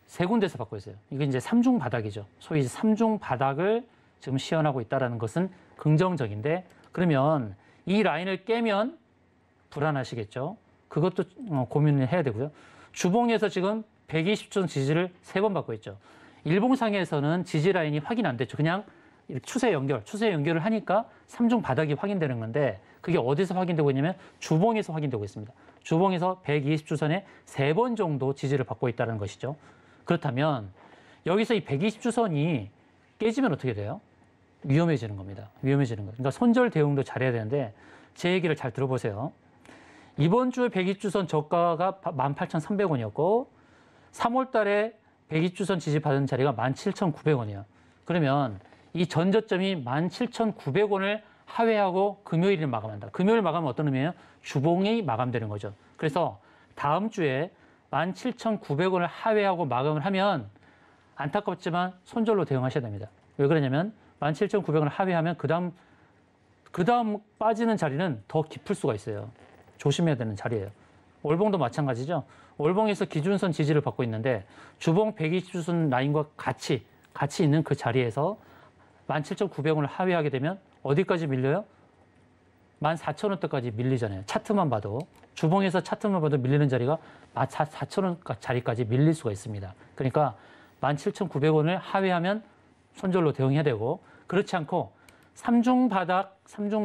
세 군데서 받고 있어요. 이게 이제 삼중 바닥이죠. 소위 삼중 바닥을 지금 시연하고 있다는 것은 긍정적인데, 그러면 이 라인을 깨면 불안하시겠죠. 그것도 고민을 해야 되고요. 주봉에서 지금 120선 지지를 3번 받고 있죠. 일봉상에서는 지지 라인이 확인 안 됐죠. 그냥 이렇게 추세 연결을 하니까 삼중 바닥이 확인되는 건데, 그게 어디서 확인되고 있냐면 주봉에서 확인되고 있습니다. 주봉에서 120주선에 3번 정도 지지를 받고 있다는 것이죠. 그렇다면 여기서 이 120주선이 깨지면 어떻게 돼요? 위험해지는 겁니다. 위험해지는 거예요. 그러니까 손절 대응도 잘해야 되는데 제 얘기를 잘 들어보세요. 이번 주에 120주선 저가가 18,300원이었고 3월 달에 120주선 지지받은 자리가 17,900원이에요. 그러면 이 전저점이 17,900원을 하회하고 금요일을 마감한다. 금요일 마감은 어떤 의미예요? 주봉이 마감되는 거죠. 그래서 다음 주에 17,900원을 하회하고 마감을 하면 안타깝지만 손절로 대응하셔야 됩니다. 왜 그러냐면 17,900원을 하회하면 그 다음 빠지는 자리는 더 깊을 수가 있어요. 조심해야 되는 자리예요. 월봉도 마찬가지죠. 월봉에서 기준선 지지를 받고 있는데 주봉 120주선 라인과 같이 있는 그 자리에서 17,900원을 하회하게 되면 어디까지 밀려요? 14,000원대까지 밀리잖아요. 차트만 봐도. 주봉에서 차트만 봐도 밀리는 자리가 14,000원 자리까지 밀릴 수가 있습니다. 그러니까 17,900원을 하회하면 손절로 대응해야 되고, 그렇지 않고 삼중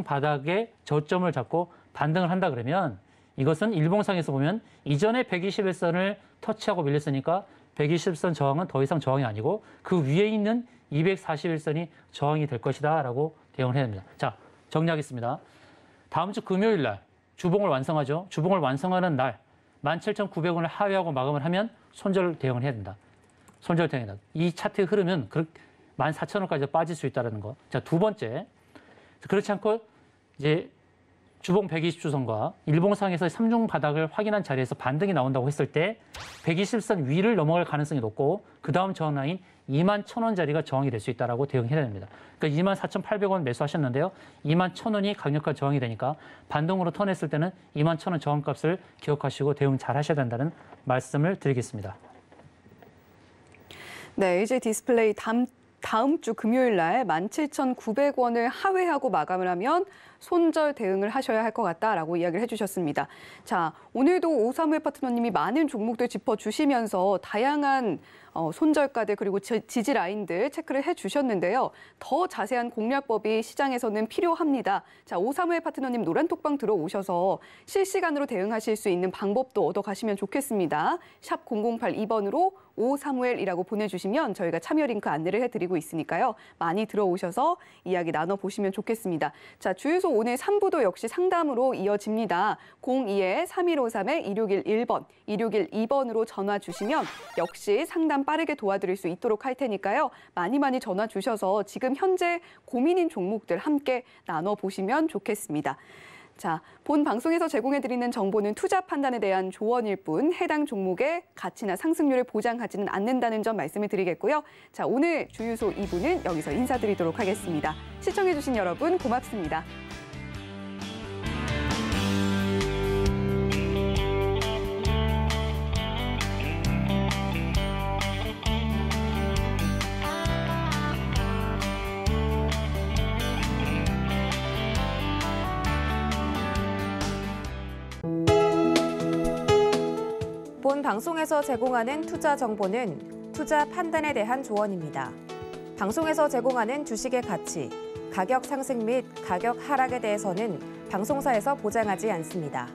바닥의 저점을 잡고 반등을 한다 그러면 이것은 일봉상에서 보면 이전에 121선을 터치하고 밀렸으니까 120선 저항은 더 이상 저항이 아니고 그 위에 있는 241선이 저항이 될 것이다 라고 대응을 해야 됩니다. 자, 정리하겠습니다. 다음 주 금요일 날 주봉을 완성하죠. 주봉을 완성하는 날 17,900원을 하회하고 마감을 하면 손절 대응을 해야 된다. 손절 대응이다. 이 차트의 흐름은 14,000원까지 빠질 수 있다는 거. 자, 두 번째. 그렇지 않고 이제 주봉 120주선과 일봉상에서 삼중 바닥을 확인한 자리에서 반등이 나온다고 했을 때 120선 위를 넘어갈 가능성이 높고 그 다음 저항 라인 21,000원 자리가 저항이 될 수 있다고 대응해야 됩니다. 그러니까 24,800원 매수하셨는데요. 21,000원이 강력한 저항이 되니까 반등으로 턴했을 때는 21,000원 저항값을 기억하시고 대응 잘 하셔야 된다는 말씀을 드리겠습니다. 네, LG 디스플레이 다음 주 금요일 날 17,900원을 하회하고 마감을 하면 손절 대응을 하셔야 할 것 같다라고 이야기를 해주셨습니다. 자, 오늘도 오사무엘 파트너님이 많은 종목들 짚어주시면서 다양한 손절가들 그리고 지지 라인들 체크를 해주셨는데요. 더 자세한 공략법이 시장에서는 필요합니다. 자, 오사무엘 파트너님 노란톡방 들어오셔서 실시간으로 대응하실 수 있는 방법도 얻어가시면 좋겠습니다. 샵 0082번으로 오사무엘이라고 보내주시면 저희가 참여 링크 안내를 해드리고 있으니까요. 많이 들어오셔서 이야기 나눠보시면 좋겠습니다. 자, 주유소 오늘 3부도 역시 상담으로 이어집니다. 02-3153-2611번, 2612번으로 전화 주시면 역시 상담 빠르게 도와드릴 수 있도록 할 테니까요. 많이 전화 주셔서 지금 현재 고민인 종목들 함께 나눠보시면 좋겠습니다. 자, 본 방송에서 제공해드리는 정보는 투자 판단에 대한 조언일 뿐 해당 종목의 가치나 상승률을 보장하지는 않는다는 점 말씀을 드리겠고요. 자, 오늘 주유소 2부는 여기서 인사드리도록 하겠습니다. 시청해주신 여러분 고맙습니다. 본 방송에서 제공하는 투자 정보는 투자 판단에 대한 조언입니다. 방송에서 제공하는 주식의 가치, 가격 상승 및 가격 하락에 대해서는 방송사에서 보장하지 않습니다.